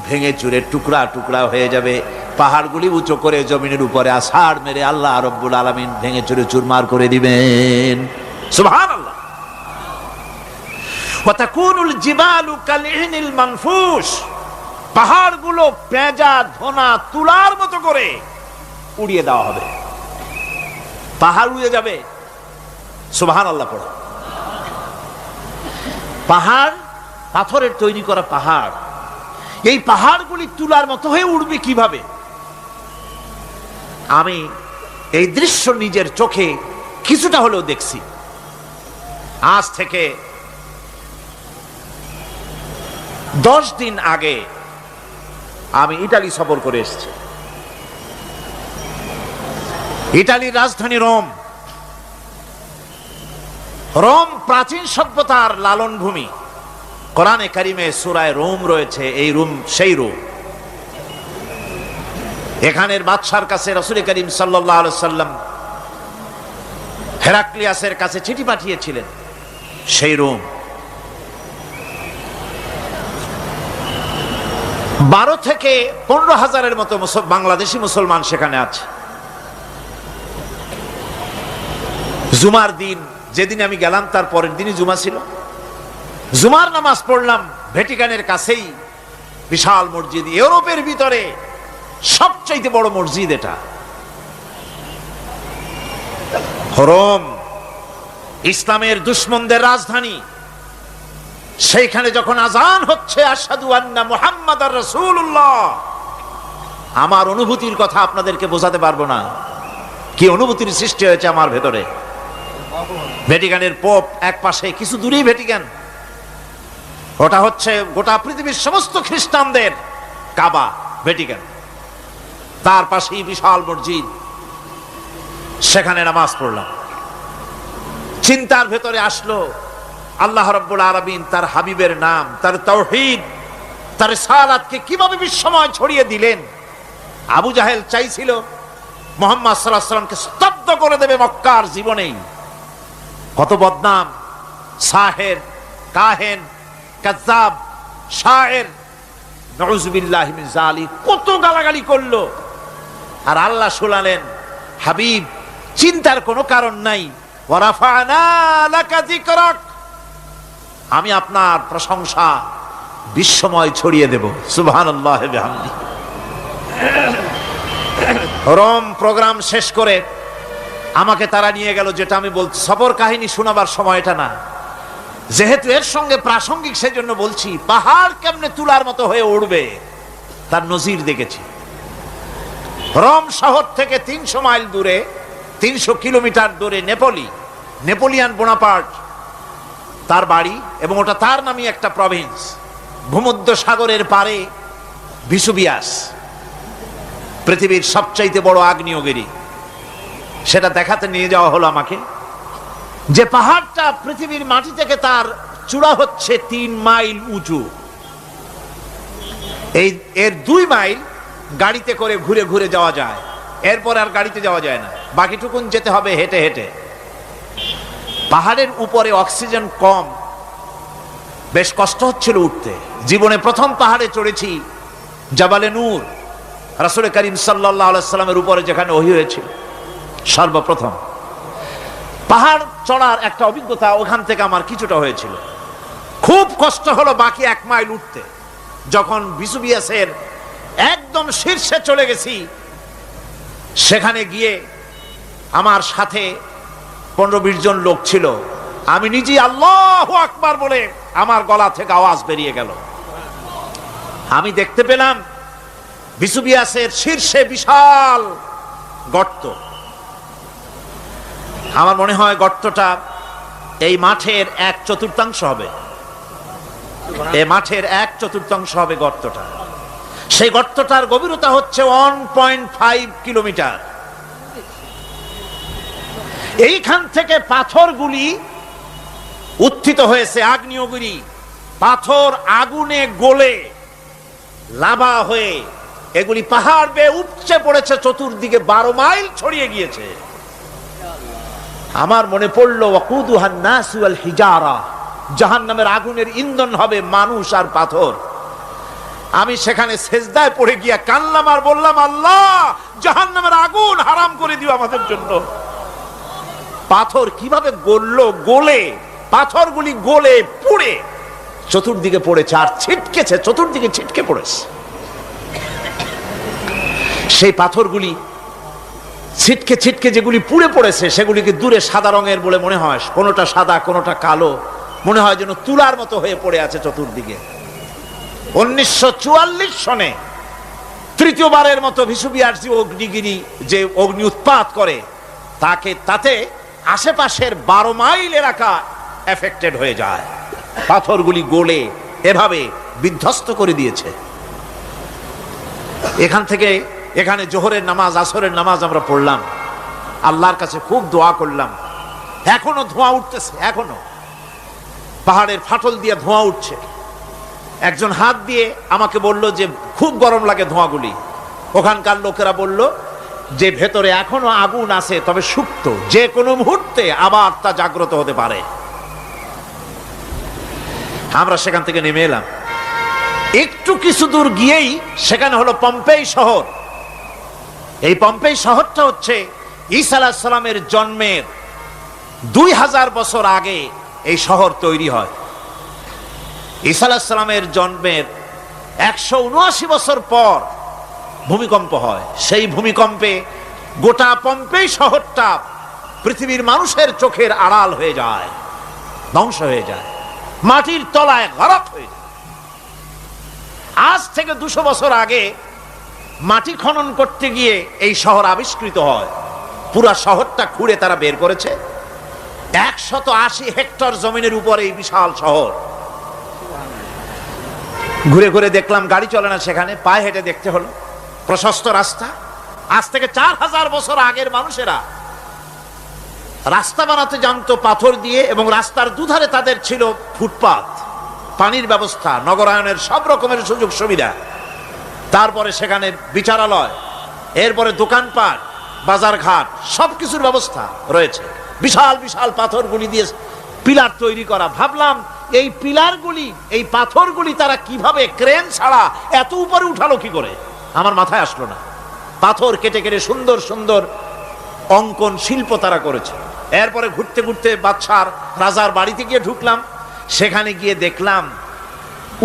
ভেঙে চুরে টুকরা টুকরা হয়ে যাবে, পাহাড়গুলি উঁচু করে জমিনের উপরে আছাড় মেরে আল্লাহ রাব্বুল আলামিন ভেঙে চুরে চুরমার করে দিবেন। সুবহানাল্লাহ। ওয়া তাকুনুল জিবালু কালইহনিল মানফুস, পাহাড়গুলো পেঁজা ধোনা তুলার মতো করে উড়িয়ে দেওয়া হবে, পাহাড় উড়ে যাবে। সুবহানাল্লাহ পড়ো। পাহাড় পাথরের তৈরি করা পাহাড়, এই পাহাড়গুলি তুলার মতো হয়ে উড়বে কিভাবে? আমি এই দৃশ্য নিজের চোখে কিছুটা হলেও দেখছি। আজ থেকে 10 দিন আগে আমি ইটালি সফর করে এসেছি। ইটালির রাজধানী রোম। রোম প্রাচীন সভ্যতার লালন ভূমি। কোরআনে কারিমে সূরা রোম রয়েছে, এই রোম সেই রোম। এখানের বাদশার কাছে রাসূল করিম সাল্লাল্লাহু আলাইহি সাল্লাম হেরাক্লিয়াসের কাছে চিঠি পাঠিয়েছিলেন, সেই রোম। 12 থেকে 15,000-এর মতো বাংলাদেশি মুসলমান সেখানে আছে। জুমার দিন, যেদিন আমি গেলাম তার পরের দিনই জুমা ছিল, জুমার নামাজ পড়লাম ভ্যাটিকানের কাছেই বিশাল মসজিদ, ইউরোপের ভিতরে সবচাইতে বড় মসজিদ এটা। রোম ইসলামের দুশমনদের রাজধানী। সেইখানে যখন আজান হচ্ছে আশহাদু আন্না মুহাম্মাদার রাসূলুল্লাহ, আমার অনুভূতির কথা আপনাদেরকে বোঝাতে পারবো না, কি অনুভূতির সৃষ্টি হয়েছে আমার ভেতরে। ভ্যাটিকানের পোপ এক পাশে, কিছু দূরেই ভ্যাটিকান, ওটা হচ্ছে গোটা পৃথিবীর সমস্ত খ্রিস্টানদের কাবা, ভ্যাটিকান। তার পাশেই বিশাল মসজিদ, সেখানে নামাজ পড়লাম। চিন্তার ভেতরে আসলো আল্লাহ রাব্বুল আলামিন তার হাবিবের নাম, তার তাওহীদ, তার রিসালাতকে কিভাবে বিশ্বময় ছড়িয়ে দিলেন। আবু জাহেল চাইছিল মুহাম্মদ সাল্লাল্লাহু আলাইহি ওয়াসাল্লামকে স্তব্ধ করে দেবে মক্কার জীবনেই। কত বদনাম, সাহের, কাহেন, কাযযাব, শায়ের, নাউযুবিল্লাহি মিন যালিক, কত গালাগালি করলো। আর আল্লাহ শুনালেন, হাবিব চিন্তার কোনো কারণ নাই, ওয়া রাফা'না লাকা যিকরাক, আমি আপনার প্রশংসা বিশ্বময় ছড়িয়ে দেব। সুবহানাল্লাহি ওয়া বিহামদিহি। রোম প্রোগ্রাম শেষ করে আমাকে তারা নিয়ে গেল, যেটা আমি বলছি সফর কাহিনী শোনাবার সময় এটা না, যেহেতু এর সঙ্গে প্রাসঙ্গিক সেজন্য বলছি। পাহাড় কেমনে তুলার মতো হয়ে উড়বে তার নজির দেখেছি। রোম শহর থেকে 300 মাইল দূরে, 300 কিলোমিটার দূরে নেপোলিয়ান বোনাপার্ট তার বাড়ি, এবং ওটা তার নামে একটা প্রভিন্স। ভূমধ্য সাগরের পারে ভিসুভিয়াস, পৃথিবীর সবচাইতে বড় আগ্নেয়গিরি, সেটা দেখাতে নিয়ে যাওয়া হলো আমাকে। যে পাহাড়টা পৃথিবীর মাটি থেকে তার চূড়া হচ্ছে 3 মাইল উঁচু, এর 2 মাইল গাড়িতে করে ঘুরে ঘুরে যাওয়া যায়, এরপর আর গাড়িতে যাওয়া যায় না, বাকিটুকুন যেতে হবে হেঁটে হেঁটে। পাহাড়ের উপরে অক্সিজেন কম, বেশ কষ্ট হচ্ছিল উঠতে। জীবনে প্রথম পাহাড়ে চড়েছি, জাবালে নূর, রাসূল করিম সাল্লাল্লাহু আলাইহি সাল্লামের উপরে যেখানে ওহী হয়েছিল সর্বপ্রথম। পাহাড় চড়ার একটা অভিজ্ঞতা ওখান থেকে আমার কিছুটা হয়েছিল। খুব কষ্ট হলো বাকি 1 মাইল উঠতে। যখন বিসুবিয়াসের একদম শীর্ষে চলে গেছি, সেখানে গিয়ে আমার সাথে 15-20 জন লোক ছিল। আমি নিজে আল্লাহু আকবার বলে আমার গলা থেকে আওয়াজ বেরিয়ে গেল। আমি দেখতে পেলাম বিসুবিয়াসের শীর্ষে বিশাল গর্ত। আমার মনে হয় গর্তটা এই মাঠের 1/4 হবে। এই মাঠের 1/4 হবে গর্তটা। সেই গর্তটার গভীরতা হচ্ছে 1.5 কিলোমিটার। এইখান থেকে পাথরগুলি উত্থিত হয়েছে, আগ্নেয়গিরি পাথর আগুনে গলে লাভা হয়ে এগুলি পাহাড় বেয়ে উপচে পড়েছে, চতুর্দিকে 12 মাইল ছড়িয়ে গিয়েছে। আমার মনে পড়লো ওয়াকুদুহান নাস ওয়াল হিজারা, জাহান্নামের আগুনের ইন্ধন হবে মানুষ আর পাথর। আমি সেখানে সেজদায় পড়ে গিয়া কান্নাম আর বললাম, আল্লাহ জাহান্নামের আগুন হারাম করে দিও আমাদের জন্য। পাথর কিভাবে গললো, গলে পাথরগুলি গলে পুড়ে চতুর্দিকে পড়েছে আর ছিটকেছে, চতুর্দিকে ছিটকে পড়েছে। সেই পাথরগুলি ছিটকে ছিটকে যেগুলি পুড়ে পড়েছে সেগুলিকে দূরে সাদা রঙের বলে মনে হয়, কোনোটা সাদা কোনোটা কালো, মনে হয় যেন তুলার মতো হয়ে পড়ে আছে চতুর্দিকে। 1944 সনে তৃতীয়বারের মতো ভিসুবিয়াসী অগ্নিগিরি যে অগ্নি উৎপাত করে তাতে আশেপাশের 12 মাইল এলাকা এফেক্টেড হয়ে যায়। পাথরগুলি গলে এভাবে বিধ্বস্ত করে দিয়েছে। এখান থেকে এখানে জোহরের নামাজ, আসরের নামাজ আমরা পড়লাম, আল্লাহর কাছে খুব দোয়া করলাম। এখনো ধোঁয়া উঠতেছে, এখনো পাহাড়ের ফাটল দিয়ে ধোঁয়া উঠছে। একজন হাত দিয়ে আমাকে বলল যে খুব গরম লাগে ধোঁয়াগুলি। ওখানকার লোকেরা বলল যে ভেতরে এখনো আগুন আছে, তবে সুপ্ত, যে কোনো মুহূর্তে আবার তা জাগ্রত হতে পারে। আমরা সেখান থেকে নেমে এলাম। একটু কিছু দূর গিয়েই সেখানে হলো পম্পেই শহর। এই পম্পেই শহরটা হচ্ছে ঈসা আলাইহিস সালামের জন্মের 2000 বছর আগে এই শহর তৈরি হয়। ঈসা আলাইহিস সালামের জন্মের 179 বছর পর ভূমিকম্প হয়। সেই ভূমিকম্পে গোটা পম্পেই শহরটা পৃথিবীর মানুষের চোখের আড়াল হয়ে যায়, ধ্বংস হয়ে যায়, মাটির তলায় গরক হয়ে যায়। আজ থেকে 200 বছর আগে মাটি খনন করতে গিয়ে এই শহর আবিষ্কৃত হয়। পুরা শহরটা খুঁড়ে তারা বের করেছে। 180 হেক্টর জমিনের উপরে এই বিশাল শহর। ঘুরে ঘুরে দেখলাম, গাড়ি চলে না সেখানে, পায়ে হেঁটে দেখতে হলো। প্রশস্ত রাস্তা। আজ থেকে 4000 বছর আগের মানুষেরা রাস্তা বানাতে জানতো পাথর দিয়ে, এবং রাস্তার দুধারে তাদের ছিল ফুটপাত, পানির ব্যবস্থা, নগরায়নের সব রকমের সুযোগ সুবিধা। তারপরে সেখানে বিচারালয়, এরপরে দোকানপাট, বাজার ঘাট, সবকিছুর ব্যবস্থা রয়েছে। বিশাল বিশাল পাথরগুলি দিয়ে পিলার তৈরি করা। ভাবলাম এই পিলারগুলি, এই পাথরগুলি তারা কিভাবে ক্রেন ছাড়া এত উপরে উঠালো কি করে, আমার মাথায় আসলো না। পাথর কেটে কেটে সুন্দর সুন্দর অঙ্কন শিল্প তারা করেছে। এরপরে ঘুরতে ঘুরতে বাদশার রাজার বাড়িতে গিয়ে ঢুকলাম। সেখানে গিয়ে দেখলাম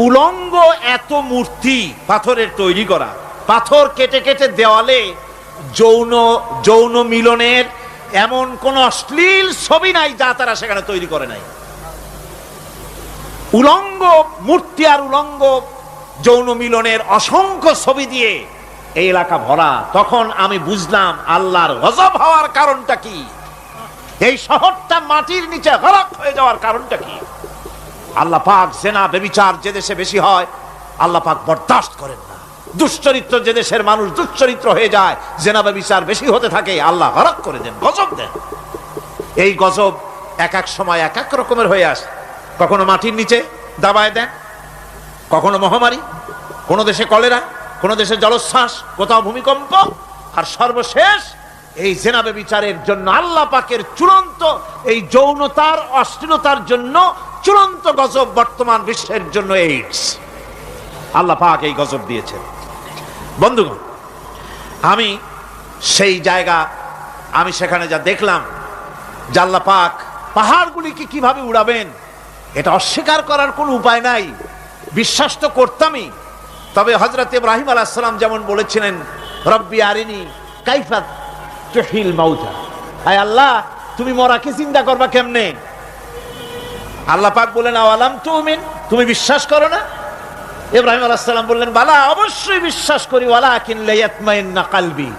উলঙ্গ এত মূর্তি পাথরের তৈরি করা। পাথর কেটে কেটে দেওয়ালে যৌন মিলনের এমন কোন অশ্লীল ছবি নাই যা তারা সেখানে তৈরি করে নাই। উলঙ্গ মূর্তি আর উলঙ্গ যৌন মিলনের অসংখ্য ছবি দিয়ে এই এলাকা ভরা। তখন আমি বুঝলাম আল্লাহর গজব হওয়ার কারণটা কি, এই শহরটা মাটির নিচে গরক হয়ে যাওয়ার কারণটা কি। আল্লাহ পাক জেনা ব্যভিচার যে দেশে বেশি হয় আল্লাহ পাক বরদাস্ত করেন না। দুশ্চরিত্র যে দেশের মানুষ দুশ্চরিত্র হয়ে যায়, জেনা ব্যভিচার বেশি হতে থাকে, আল্লাহ গরক করে দেন, গজব দেন। এই গজব এক এক সময় এক এক রকমের হয়ে আসে। কখনো মাটির নিচে দাবায় দেন, কখনো মহামারী, কোন দেশে কলেরা, কোন দেশে জলোচ্ছ্বাস, কোথাও ভূমিকম্প, আর সর্বশেষ এই জেনা ব্যভিচারের জন্য আল্লাহ পাকের চূড়ান্ত এই যৌনতার অশ্লীলতার জন্য চূড়ান্ত গজব বর্তমান বিশ্বের জন্য এইডস। আল্লাহ পাক এই গজব দিয়েছেন। বন্ধুগণ, আমি সেই জায়গা, আমি সেখানে যা দেখলাম যে আল্লাহ পাক পাহাড়গুলিকে কিভাবে উড়াবেন, এটা অস্বীকার করার কোনো উপায় নাই। বিশ্বাস তো করতামই, তবে হযরত ইব্রাহিম আলাইহিস সালাম যেমন বলেছিলেন, রব্বি আরিনি কাইফা তুহিল মাউতা, আয় আল্লাহ তুমি মরাকে জিন্দা করবা কেমনে? আল্লাহ পাক বলেন, আওয়ালাম তুমিন, তুমি বিশ্বাস করো না? ইব্রাহিম আলাইহিস সালাম বললেন, বালা, অবশ্যই বিশ্বাস করি, ওয়ালাকিন লিয়াতমাইন্না কলবি,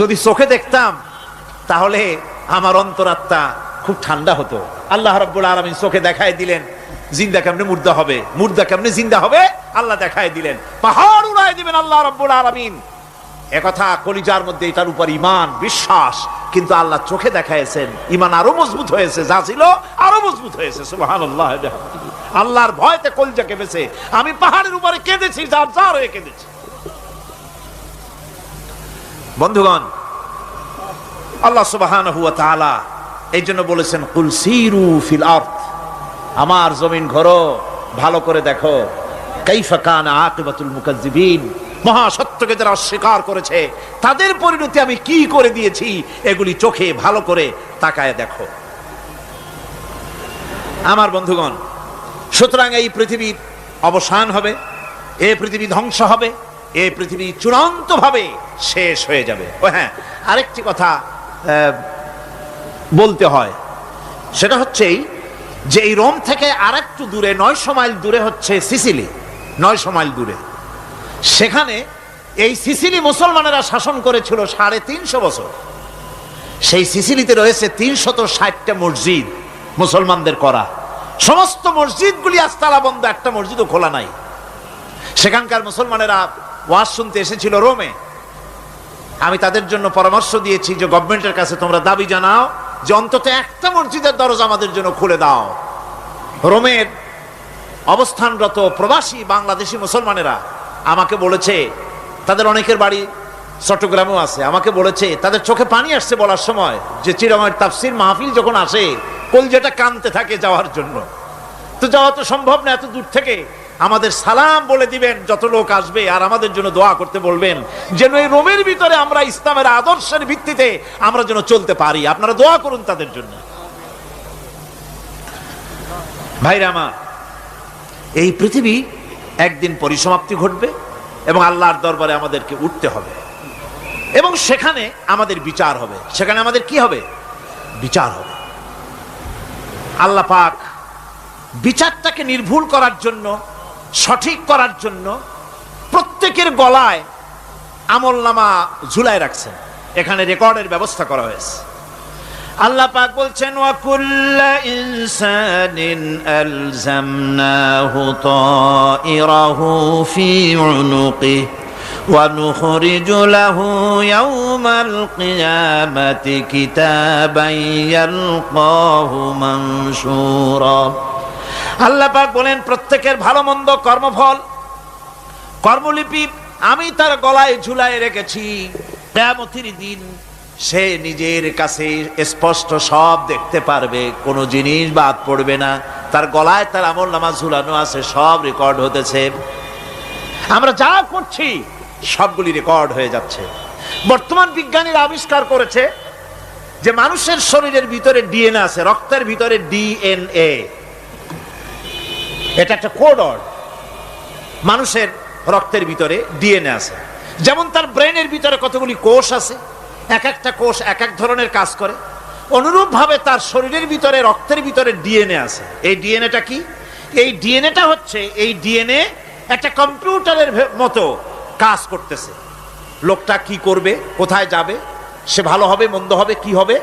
যদি চোখে দেখতাম তাহলে আমার অন্তরাত্মা খুব ঠান্ডা হতো। আল্লাহ রাব্বুল আলামিন চোখে দেখায় দিলেন জিন্দা কেমনে মুর্দা হবে, মুর্দা কেমনে জিন্দা হবে, আল্লাহ দেখায় দিলেন। পাহাড় উড়ায় দিবেন আল্লাহ রাব্বুল আলামিন। একথা কলিজার মধ্যে, এটার উপর ঈমান বিশ্বাস, কিন্তু আল্লাহ চোখে দেখাইছেন, ঈমান আরো মজবুত হয়েছে, যা ছিল আরো মজবুত হয়েছে। সুবহানাল্লাহ। আল্লাহর ভয়তে কলিজা কেঁপেছে। আমি পাহাড়ের উপরে কেঁদেছি, যার যার হয়ে কেঁদেছি। বন্ধুগণ, আল্লাহ সুবহানাহু ওয়া তাআলা এই জন্য বলেছেন, কুল সিরু ফিল আরদ, আমার জমিন ঘোরো, ভালো করে দেখো, কাইফা কানা আকিবাতুল মুকাজ্জিবিন, মহাসত্যকে যারা অস্বীকার করেছে তাদের পরিণতি আমি কি করে দিয়েছি, এগুলি চোখে ভালো করে তাকায় দেখো। আমার বন্ধুগণ, সুতরাং এই পৃথিবীর অবসান হবে, এই পৃথিবী ধ্বংস হবে, এই পৃথিবী চূড়ান্তভাবে শেষ হয়ে যাবে। ও হ্যাঁ, আরেকটি কথা বলতে হয়, সেটা হচ্ছে যে এই রোম থেকে আরেকটু দূরে 900 মাইল দূরে হচ্ছে সিসিলি। 900 মাইল দূরে, সেখানে এই সিসিলি মুসলমানেরা শাসন করেছিল 350 বছর। সেই সিসিলিতে রয়েছে 360টা মসজিদ মুসলমানদের করা। সমস্ত মসজিদগুলি আজ তালা বন্ধ, একটা মসজিদও খোলা নাই। সেখানকার মুসলমানেরা ওয়াজ শুনতে এসেছিল রোমে। আমি তাদের জন্য পরামর্শ দিয়েছি যে গভর্নমেন্টের কাছে তোমরা দাবি জানাও যে অন্তত একটা মসজিদের দরজা আমাদের জন্য খুলে দাও। রোমের অবস্থানরত প্রবাসী বাংলাদেশি মুসলমানেরা আমাকে বলেছে, তাদের অনেকের বাড়ি চট্টগ্রামেও আছে, আমাকে বলেছে তাদের চোখে পানি আসছে বলার সময় যে চিরঙের তাফসীর মাহফিল যখন আসে কলজাটা কানতে থাকে যাওয়ার জন্য। তো যাওয়া তো সম্ভব না এত দূর থেকে, আমাদের সালাম বলে দিবেন যত লোক আসবে, আর আমাদের জন্য দোয়া করতে বলবেন যেন এই রোমের ভিতরে আমরা ইসলামের আদর্শের ভিত্তিতে আমরা যেন চলতে পারি। আপনারা দোয়া করুন তাদের জন্য। ভাইরা আমার, এই পৃথিবী একদিন পরিসমাপ্তি ঘটবে এবং আল্লাহর দরবারে আমাদেরকে উঠতে হবে এবং সেখানে আমাদের বিচার হবে। সেখানে আমাদের কি হবে? বিচার হবে। আল্লাহ পাক বিচারটাকে নির্ভুল করার জন্য, সঠিক করার জন্য প্রত্যেকের গলায় আমলনামা ঝুলায় রাখছেন। এখানে রেকর্ডের ব্যবস্থা করা হয়েছে। আল্লাহ পাক বলছেন, ওয়া কুল্লা ইনসানিন আলজামনাহু তাইরাহু ফি উনুকিহি ওয়া নুখরিজু লাহু ইয়াওমাল কিয়ামাতি কিতাবান ইয়ালকাহু মানশুরা। আল্লাহ পাক বলেন, প্রত্যেকের ভালো মন্দ কর্মফল, কর্মলিপি আমি তার গলায় ঝুলায় রেখেছি। কিয়ামতের দিন সে নিজের কাছে স্পষ্ট সব দেখতে পারবে, কোনো জিনিস বাদ পড়বে না। তার গলায় তার আমলনামা ঝুলানো আছে, সব রেকর্ড হতেছে। আমরা যা করছি সবগুলি রেকর্ড হয়ে যাচ্ছে। বর্তমান বিজ্ঞানীরা আবিষ্কার করেছে যে মানুষের শরীরের ভিতরে ডিএনএ আছে, রক্তের ভিতরে ডিএনএ, এটা একটা কোড। মানুষের রক্তের ভিতরে ডিএনএ আছে। যেমন তার ব্রেনের ভিতরে কতগুলি কোষ আছে, এক একটা কোষ এক এক ধরনের কাজ করে, অনুরূপভাবে তার শরীরের ভিতরে রক্তের ভিতরে ডিএনএ আছে। এই ডিএনএটা কি? এই ডিএনএটা হচ্ছে, এই ডিএনএ একটা কম্পিউটারের মতো কাজ করতেছে। লোকটা কি করবে, কোথায় যাবে, সে ভালো হবে মন্দ হবে কি হবে,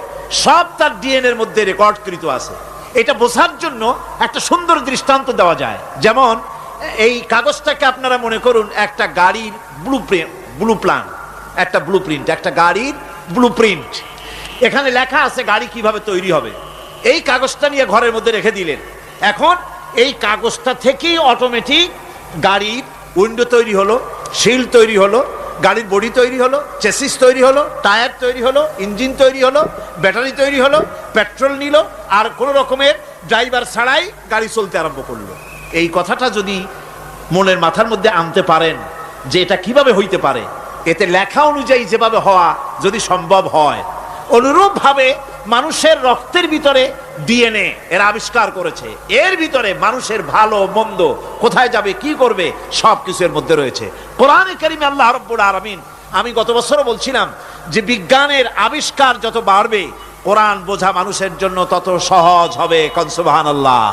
সব তার ডিএনএর মধ্যে রেকর্ডকৃত আছে। এটা বোঝার জন্য একটা সুন্দর দৃষ্টান্ত দেওয়া যায়। যেমন এই কাগজটাকে আপনারা মনে করুন একটা গাড়ির একটা গাড়ির ব্লুপ্রিন্ট। এখানে লেখা আছে গাড়ি কিভাবে তৈরি হবে। এই কাগজটা নিয়ে ঘরের মধ্যে রেখে দিলেন। এখন এই কাগজটা থেকেই অটোমেটিক গাড়ির উইন্ডো তৈরি হলো, শিল তৈরি হলো, গাড়ির বডি তৈরি হলো, চেসিস তৈরি হলো, টায়ার তৈরি হলো, ইঞ্জিন তৈরি হলো, ব্যাটারি তৈরি হলো, পেট্রোল নিল, আর কোনো রকমের ড্রাইভার ছাড়াই গাড়ি চলতে আরম্ভ করলো। এই কথাটা যদি মনের মাথার মধ্যে আনতে পারেন যে এটা কিভাবে হইতে পারে, এতে লেখা অনুযায়ী যেভাবে হওয়া যদি সম্ভব হয়, অনুরূপ ভাবে মানুষের রক্তের ভিতরে ডিএনএ এর আবিষ্কার করেছে, এর ভিতরে মানুষের ভালো মন্দ কোথায় যাবে কি করবে সবকিছু এর মধ্যে রয়েছে। কোরআনে কারিমে আল্লাহ রাব্বুল আলামিন, আমি গত বছরও বলছিলাম যে বিজ্ঞানের আবিষ্কার যত বাড়বে কোরআন বোঝা মানুষের জন্য তত সহজ হবে। কোন সুবহানাল্লাহ।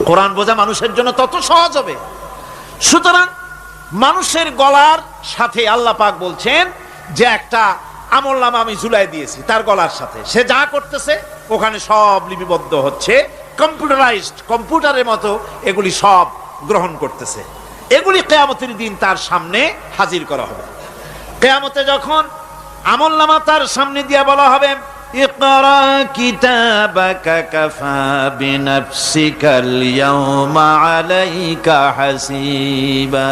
কোরআন বোঝা মানুষের জন্য তত সহজ হবে। সুতরাং মানুষের গলার সাথে আল্লাহ পাক বলছেন যে একটা আমলনামা আমি ঝুলাই দিয়েছি তার গলার সাথে, সে যা করতেছে ওখানে সব লিপিবদ্ধ হচ্ছে, কম্পিউটারাইজড, কম্পিউটারের মতো এগুলি সব গ্রহণ করতেছে। এগুলি কিয়ামতের দিন তার সামনে হাজির করা হবে। কিয়ামতে যখন আমলনামা তার সামনে দিয়ে বলা হবে, ইকরা কিতাবাকা কাফা বিনাফসিকাল ইয়াওমা আলাইকা হাসিবা,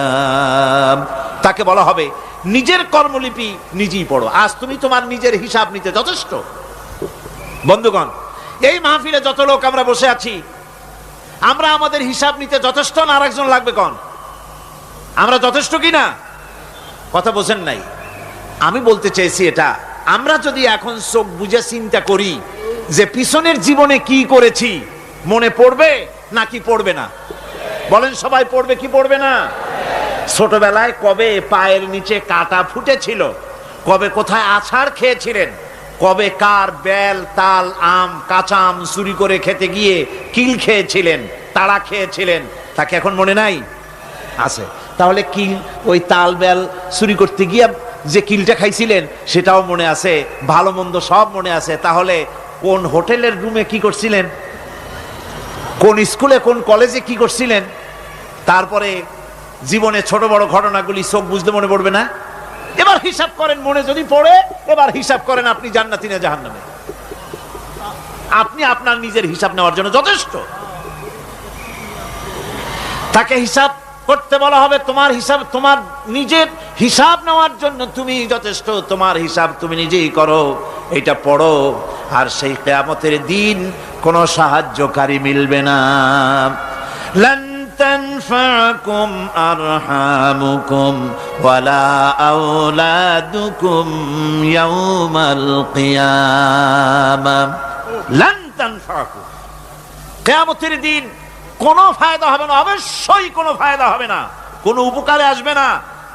তাকে বলা হবে নিজের কর্মলিপি নিজেই পড়ো, আজ তুমি তোমার নিজের হিসাব নিতে যথেষ্ট। বন্ধুগণ, এই মাহফিলে যত লোক আমরা বসে আছি, আমরা আমাদের হিসাব নিতে যথেষ্ট না আরেকজন লাগবে? কোন আমরা যথেষ্ট কিনা? কথা বোঝেন নাই। আমি বলতে চাইছি এটা, আমরা যদি এখন চোখ বুঝে চিন্তা করি যে পিছনের জীবনে কি করেছি, মনে পড়বে নাকি পড়বে না? বলেন সবাই, পড়বে কি পড়বে না? ছোটবেলায় কবে পায়ের নিচে কাটা ফুটেছিল, কবে কোথায় আছাড় খেয়েছিলেন, কবে কার বেল তাল আম কাঁচা আম চুরি করে খেতে গিয়ে কিল খেয়েছিলেন, তাড়া খেয়েছিলেন, তাকে এখন মনে নাই? আছে। তাহলে কিল, ওই তাল বেল চুরি করতে গিয়ে যে কিলটা খাইছিলেন সেটাও মনে আছে, ভালো মন্দ সব মনে আছে। তাহলে কোন হোটেলের রুমে কি করছিলেন, কোন স্কুলে কোন কলেজে কি করছিলেন, তারপরে জীবনে ছোট বড় ঘটনাগুলি চোখ বুঝতে মনে পড়বে না? এবার হিসাব করেন, মনে যদি পড়ে এবার হিসাব করেন আপনি জান্নাতি না জাহান্নামে। আপনি আপনার নিজের হিসাব নেওয়ার জন্য যথেষ্ট। তাকে হিসাব করতে বলা হবে, তোমার হিসাব, তোমার নিজের হিসাব নেওয়ার জন্য তুমি যথেষ্ট, তোমার হিসাব তুমি নিজেই করো, এটা পড়ো। আর সেই কিয়ামতের দিন কোনো সাহায্যকারী মিলবে না। লান তানফাকুম আরহামুকুম ওয়ালা আওলাদুকুম ইয়াউমাল কিয়ামা। লান তানফাকুম, কিয়ামতের দিন কোনো ফায়দা হবে না, অবশ্যই কোনো ফায়দা হবে না, কোনো উপকারে আসবে না।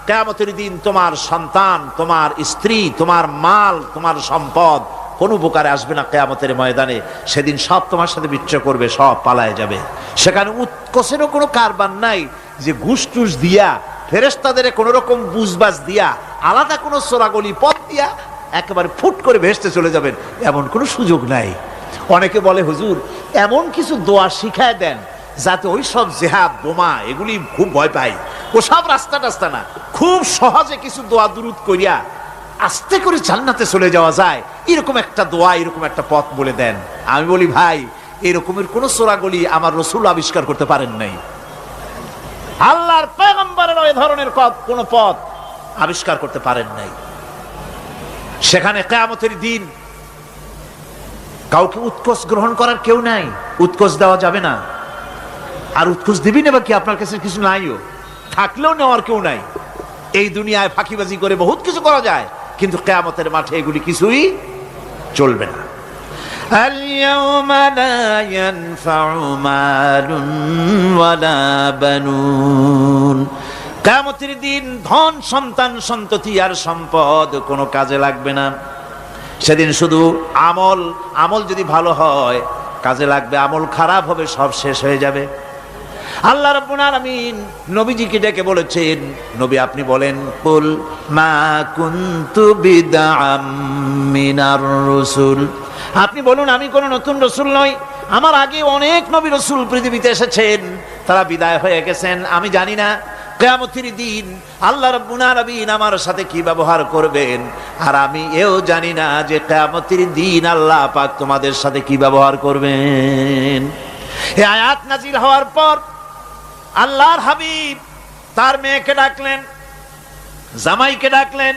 কিয়ামতের দিন তোমার সন্তান, তোমার স্ত্রী, তোমার মাল, তোমার সম্পদ কোনো উপকারে আসবে না। কিয়ামতের ময়দানে সেদিন সব তোমার সাথে বিচ্ছেদ করবে, সব পালায় যাবে। সেখানে উৎকোষেরও কোনো কারবার নাই যে ঘুষ টুস দিয়া, ফেরেশতাদের কোনো রকম বুঝবাজ দিয়া, আলাদা কোনো চোরাগলি পথ দিয়া একেবারে ফুট করে ভেসতে চলে যাবেন, এমন কোনো সুযোগ নাই। অনেকে বলে, হুজুর এমন কিছু দোয়া শিখায় দেন যাতে ওই সব জেহাদ বোমা এগুলি খুব ভয় পাই, ও সব রাস্তা টাস্তা না, খুব সহজে কিছু দোয়া দুরুদ করিয়া আস্তে করে জান্নাতে চলে যাওয়া যায়, এরকম একটা দোয়া, এরকম একটা পথ বলে দেন। আমি বলি, ভাই এরকমের কোন চোরাগলি আমার রাসূল আবিষ্কার করতে পারেন নাই, আল্লাহর পয়গম্বরের ওই ধরনের কোন পথ আবিষ্কার করতে পারেন নাই। সেখানে কিয়ামতের দিন কাউকে উৎকোষ গ্রহণ করার কেউ নাই, উৎকোষ দেওয়া যাবে না। আর উৎকোষ দিবি না বা কি, আপনার কাছে কিছু নাইও, থাকলেও নেওয়ার কেউ নাই। এই দুনিয়ায় ফাঁকিবাজি করে বহুত কিছু করা যায়, কিন্তু কিয়ামতের মাঠে এগুলি কিছুই চলবে না। আল-ইয়াওমা লা ইয়ানফাউ মালুন ওয়ালা বানুন, কিয়ামতের দিন ধন সন্তান সন্ততি আর সম্পদ কোনো কাজে লাগবে না। সেদিন শুধু আমল যদি ভালো হয় কাজে লাগবে, আমল খারাপ হবে সব শেষ হয়ে যাবে। আল্লাহ রাব্বুল আলামিন নবীজিকে ডেকে বলেছেন, নবী আপনি বলেন, কুল মা কুনতু বিদআম মিনার রাসূল, আপনি বলুন আমি কোন নতুন রাসূল নই, আমার আগে অনেক নবী রাসূল পৃথিবীতে এসেছেন, তারা বিদায় হয়ে গেছেন। আমি জানি না কিয়ামতের দিন আল্লাহ রাব্বুল আলামিন আমার সাথে কি ব্যবহার করবেন, আর আমি এও জানি না যে কিয়ামতের দিন আল্লাহ পাক তোমাদের সাথে কি ব্যবহার করবেন। এই আয়াত নাজিল হওয়ার পর আল্লাহর হাবিব তার মেয়েকে ডাকলেন, জামাইকে ডাকলেন,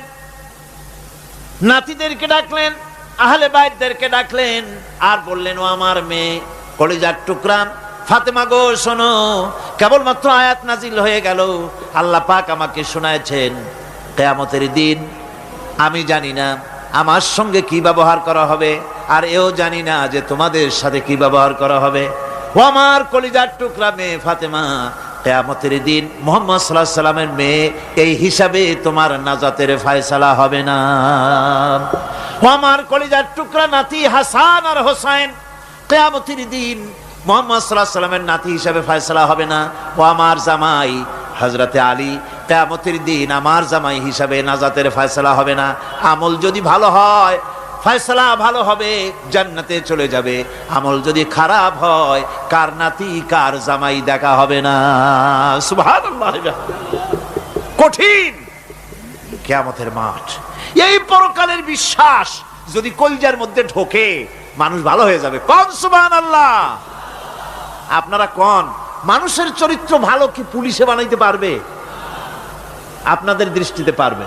নাতিদেরকে ডাকলেন, আহলে বাইতদেরকে ডাকলেন, আর বললেন, ও আমার মেয়ে, কলিজার টুকরা ফাতেমা গো শোনো, কেবলমাত্র আয়াত নাজিল হয়ে গেল, আল্লাহ পাক আমাকে শোনায়ছেন কিয়ামতের দিন আমি জানি না আমার সঙ্গে কি ব্যবহার করা হবে, আর এও জানি না যে তোমাদের সাথে কি ব্যবহার করা হবে। ও আমার কলিজার টুকরা মেয়ে ফাতেমা, কিয়ামতের দিন মুহাম্মদ সাল্লাল্লাহু আলাইহি সাল্লামের মেয়ে, এই হিসাবে তোমার নাজাতের ফয়সালা হবে না। ও আমার কলিজার টুকরা নাতি হাসান আর হোসেন, কিয়ামতের দিন মুহাম্মদ সাল্লাল্লাহু আলাইহি সাল্লামের নাতি হিসাবে ফয়সালা হবে না। ও আমার জামাই হযরতে আলী, কিয়ামতের দিন আমার জামাই হিসাবে নাজাতের ফয়সালা হবে না। আমল যদি ভালো হয় ফয়সালা ভালো হবে, জান্নাতে চলে যাবে। আমল যদি খারাপ হয় কার নাতি কার জামাই দেখা হবে না। সুবহানাল্লাহ। কঠিন কিয়ামতের মাঠ। এই পরকালের বিশ্বাস যদি কলিজার মধ্যে ঢোকে মানুষ ভালো হয়ে যাবে। কোন সুবহানাল্লাহ। আপনারা কোন মানুষের চরিত্র ভালো কি পুলিশে বানাইতে পারবে? আপনাদের দৃষ্টিতে পারবে?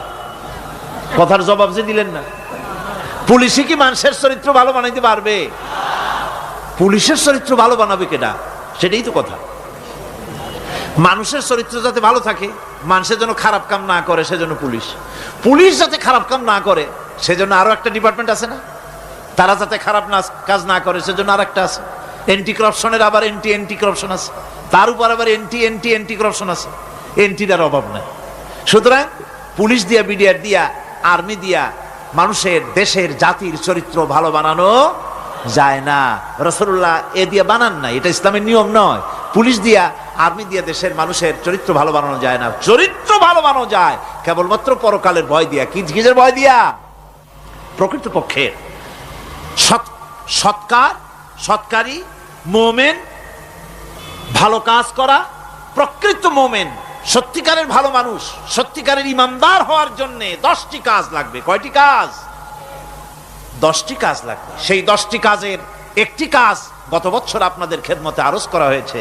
কথার জবাব যে দিলেন না। পুলিশে কি মানুষের চরিত্র ভালো বানাইতে পারবে? পুলিশের চরিত্র ভালো বানাবে কেডা? সেটাই তো কথা। মানুষের চরিত্র যাতে ভালো থাকে, মানুষের জন্য খারাপ কাম না করে, সেজন্য পুলিশ। পুলিশ যাতে খারাপ কাম না করে সেজন্য আরো একটা ডিপার্টমেন্ট আছে না? তারা যাতে খারাপ কাজ না করে সেজন্য আর একটা আছে। এন্টি করাপশনের আবার এন্টি করাপশন আছে, তার উপর আবার এন্টি করাপশন আছে। এন্টিটার অভাব নাই। সুতরাং পুলিশ দিয়া, বিডিআর দিয়া, আর্মি দিয়া মানুষের, দেশের, জাতির চরিত্র ভালো বানানো যায় না। রাসূলুল্লাহ এ দিয়া বানান না, এটা ইসলামের নিয়ম নয়। পুলিশ দিয়া, আর্মি দিয়া দেশের মানুষের চরিত্র ভালো বানানো যায় না। চরিত্র ভালো বানানো যায় কেবলমাত্র পরকালের ভয় দিয়া। কিসের ভয় দিয়া? প্রকৃতপক্ষে সৎকারী মুমিন, ভালো কাজ করা, প্রকৃত মুমিন, সত্যিকারের ভালো মানুষ, সত্যিকারের ইমানদার হওয়ার জন্য 10টি কাজ লাগবে। কয়টি কাজ? 10টি কাজ লাগবে। সেই 10টি কাজের একটি কাজ গত বছর আপনাদের খেদমতে আরজ করা হয়েছে,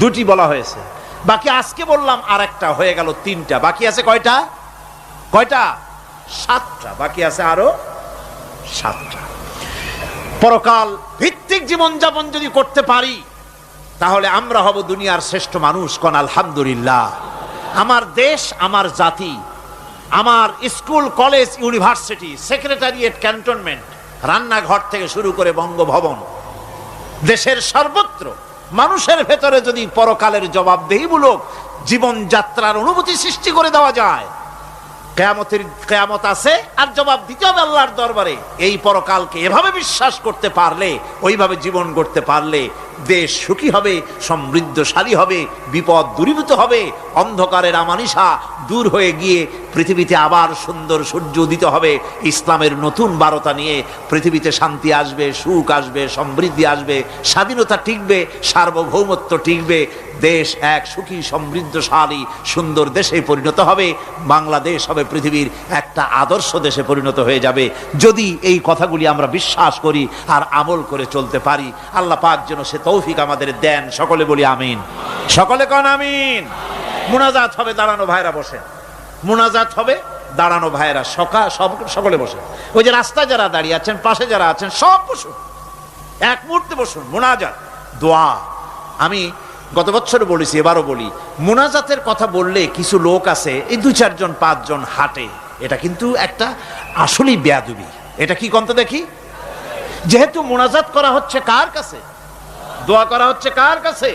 2টি বলা হয়েছে। বাকি আজকে বললাম আর একটা, হয়ে গেল 3টা। বাকি আছে কয়টা? 7টা। বাকি আছে আরো 7টা। পরকাল ভিত্তিক জীবনযাপন যদি করতে পারি তাহলে আমরা হব দুনিয়ার শ্রেষ্ঠ মানুষ। কোন আলহামদুলিল্লাহ। আমার দেশ, আমার জাতি, আমার school, college, university, secretariat, cantonment, রান্নাঘর থেকে শুরু করে বঙ্গভবন, দেশের সর্বত্র মানুষের ভেতরে যদি পরকালের জবাবদেহিমূলক জীবনযাত্রার অনুভূতি সৃষ্টি করে দেওয়া যায়, কিয়ামত আছে আর জবাব দিতে হবে আল্লাহর দরবারে। এই পরকালকে এভাবে বিশ্বাস করতে পারলে, ওইভাবে জীবন গড়তে পারলে দেশ সুখী হবে, সমৃদ্ধশালী হবে, বিপদ দূরীভূত হবে, অন্ধকারের আমানিশা দূর হয়ে গিয়ে পৃথিবীতে আবার সুন্দর সূর্য উদিত হবে। ইসলামের নতুন বার্তা নিয়ে পৃথিবীতে শান্তি আসবে, সুখ আসবে, সমৃদ্ধি আসবে, স্বাধীনতা টিকবে, সার্বভৌমত্ব টিকবে। দেশ এক সুখী, সমৃদ্ধশালী, সুন্দর দেশে পরিণত হবে। বাংলাদেশ হবে পৃথিবীর একটা আদর্শ দেশে পরিণত হয়ে যাবে। যদি এই কথাগুলি আমরা বিশ্বাস করি আর আমল করে চলতে পারি, আল্লাহ পাক যেন সে তৌফিক আমাদের দেন। সকলে বলি আমিন। সকলে কন আমিন। মুনাজাত হবে, দাঁড়ানো ভাইরা বসেন। মুনাজাত হবে, দাঁড়ানো ভাইরা সকলে বসেন। ওই যে রাস্তায় যারা দাঁড়িয়ে আছেন, পাশে যারা আছেন, সব বসুন, এক মুহূর্তে বসুন। মুনাজাত, দোয়া। আমি গত বছর বলেছি, এবারও বলি, মুনাজাতের কথা বললে কিছু লোক আছে, এই 2, 4 জন 5 জন হাঁটে। এটা কিন্তু একটা আসলেই বেয়াদবি। এটা কি কন্ত দেখি? যেহেতু মুনাজাত করা হচ্ছে কার কাছে? দোয়া করা হচ্ছে কার কাছে?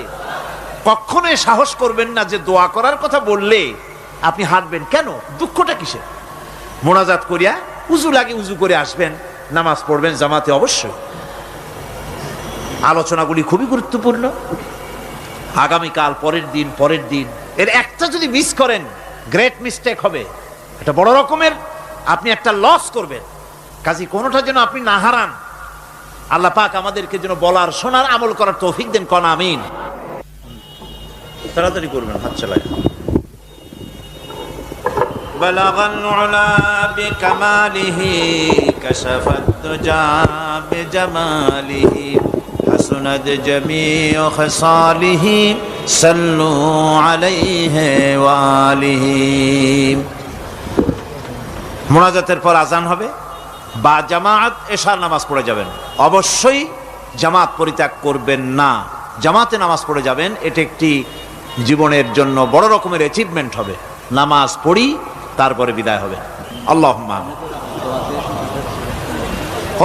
কখনোই সাহস করবেন না যে দোয়া করার কথা বললে আপনি হাঁটবেন। কেন? দুঃখটা কিসে? মুনাজাত করিয়া উজু লাগে, উজু করে আসবেন, নামাজ পড়বেন জামাতে। অবশ্যই আলোচনাগুলি খুবই গুরুত্বপূর্ণ। আগামীকাল, পরের দিন এর একটা যদি মিস করেন, গ্রেট মিস্টেক হবে। এটা বড় রকমের আপনি একটা লস করবেন। কাজী কোনোটা যেন আপনি না হারান। আল্লাহ পাক আমাদেরকে যেন বলার, শোনার, আমল করার তৌফিক দেন। কোন আমিন। তাড়াতাড়ি করবেন, হাত চালায়। বালাগাল উলা বিকামালিহি কাশাফাত দুজা বিজামালিহি হাসনাত জামিউ খাসালিহি সাল্লু আলাইহি ওয়া আলিহি। মুনাজাতের পর আজান হবে বা জামাআত এশার নামাজ পড়ে যাবেন। অবশ্যই জামাত পরিত্যাগ করবেন না, জামাতে নামাজ পড়ে যাবেন। এটা একটি জীবনের জন্য বড় রকমের অ্যাচিভমেন্ট হবে। নামাজ পড়ি তারপরে বিদায় হবে। আল্লাহুম্মা আমিন।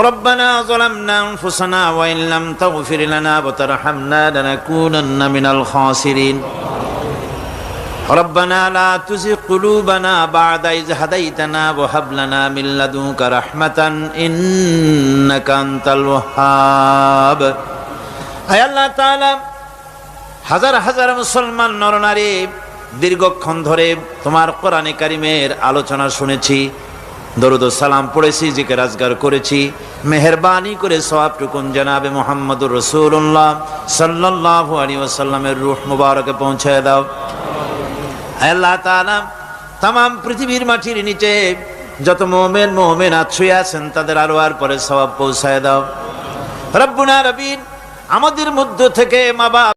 ربنا ظلمنا أنفسنا وإن لم تغفر لنا وترحمنا لنكونن من الخاسرين ربنا لا تزغ قلوبنا بعد إذ هديتنا وهب لنا من لدنك رحمة إنك أنت الوهاب আয় আল্লাহ তাআলা, হাজার হাজার মুসলমান নরনারী দীর্ঘক্ষণ ধরে তোমার কোরআনে কারিমের আলোচনা শুনেছি, দরুদ ও সালাম পড়েছি, জিকির আজগার করেছি। মেহেরবানি করে সওয়াবটুকুন জনাবে মুহাম্মদুর রাসূলুল্লাহ সাল্লাল্লাহু আলাইহি ওয়াসাল্লামের রূহ মুবারকে পৌঁছায় দাও। হে আল্লাহ তাআলা, तमाम পৃথিবীর মাটির নিচে যত মুমিন মুমিনাত শুয়ে আছেন তাদের আরওয়ার পরে সওয়াব পৌঁছায় দাও। রব্বুনা রবিন, আমাদের মধ্য থেকে মা বাবা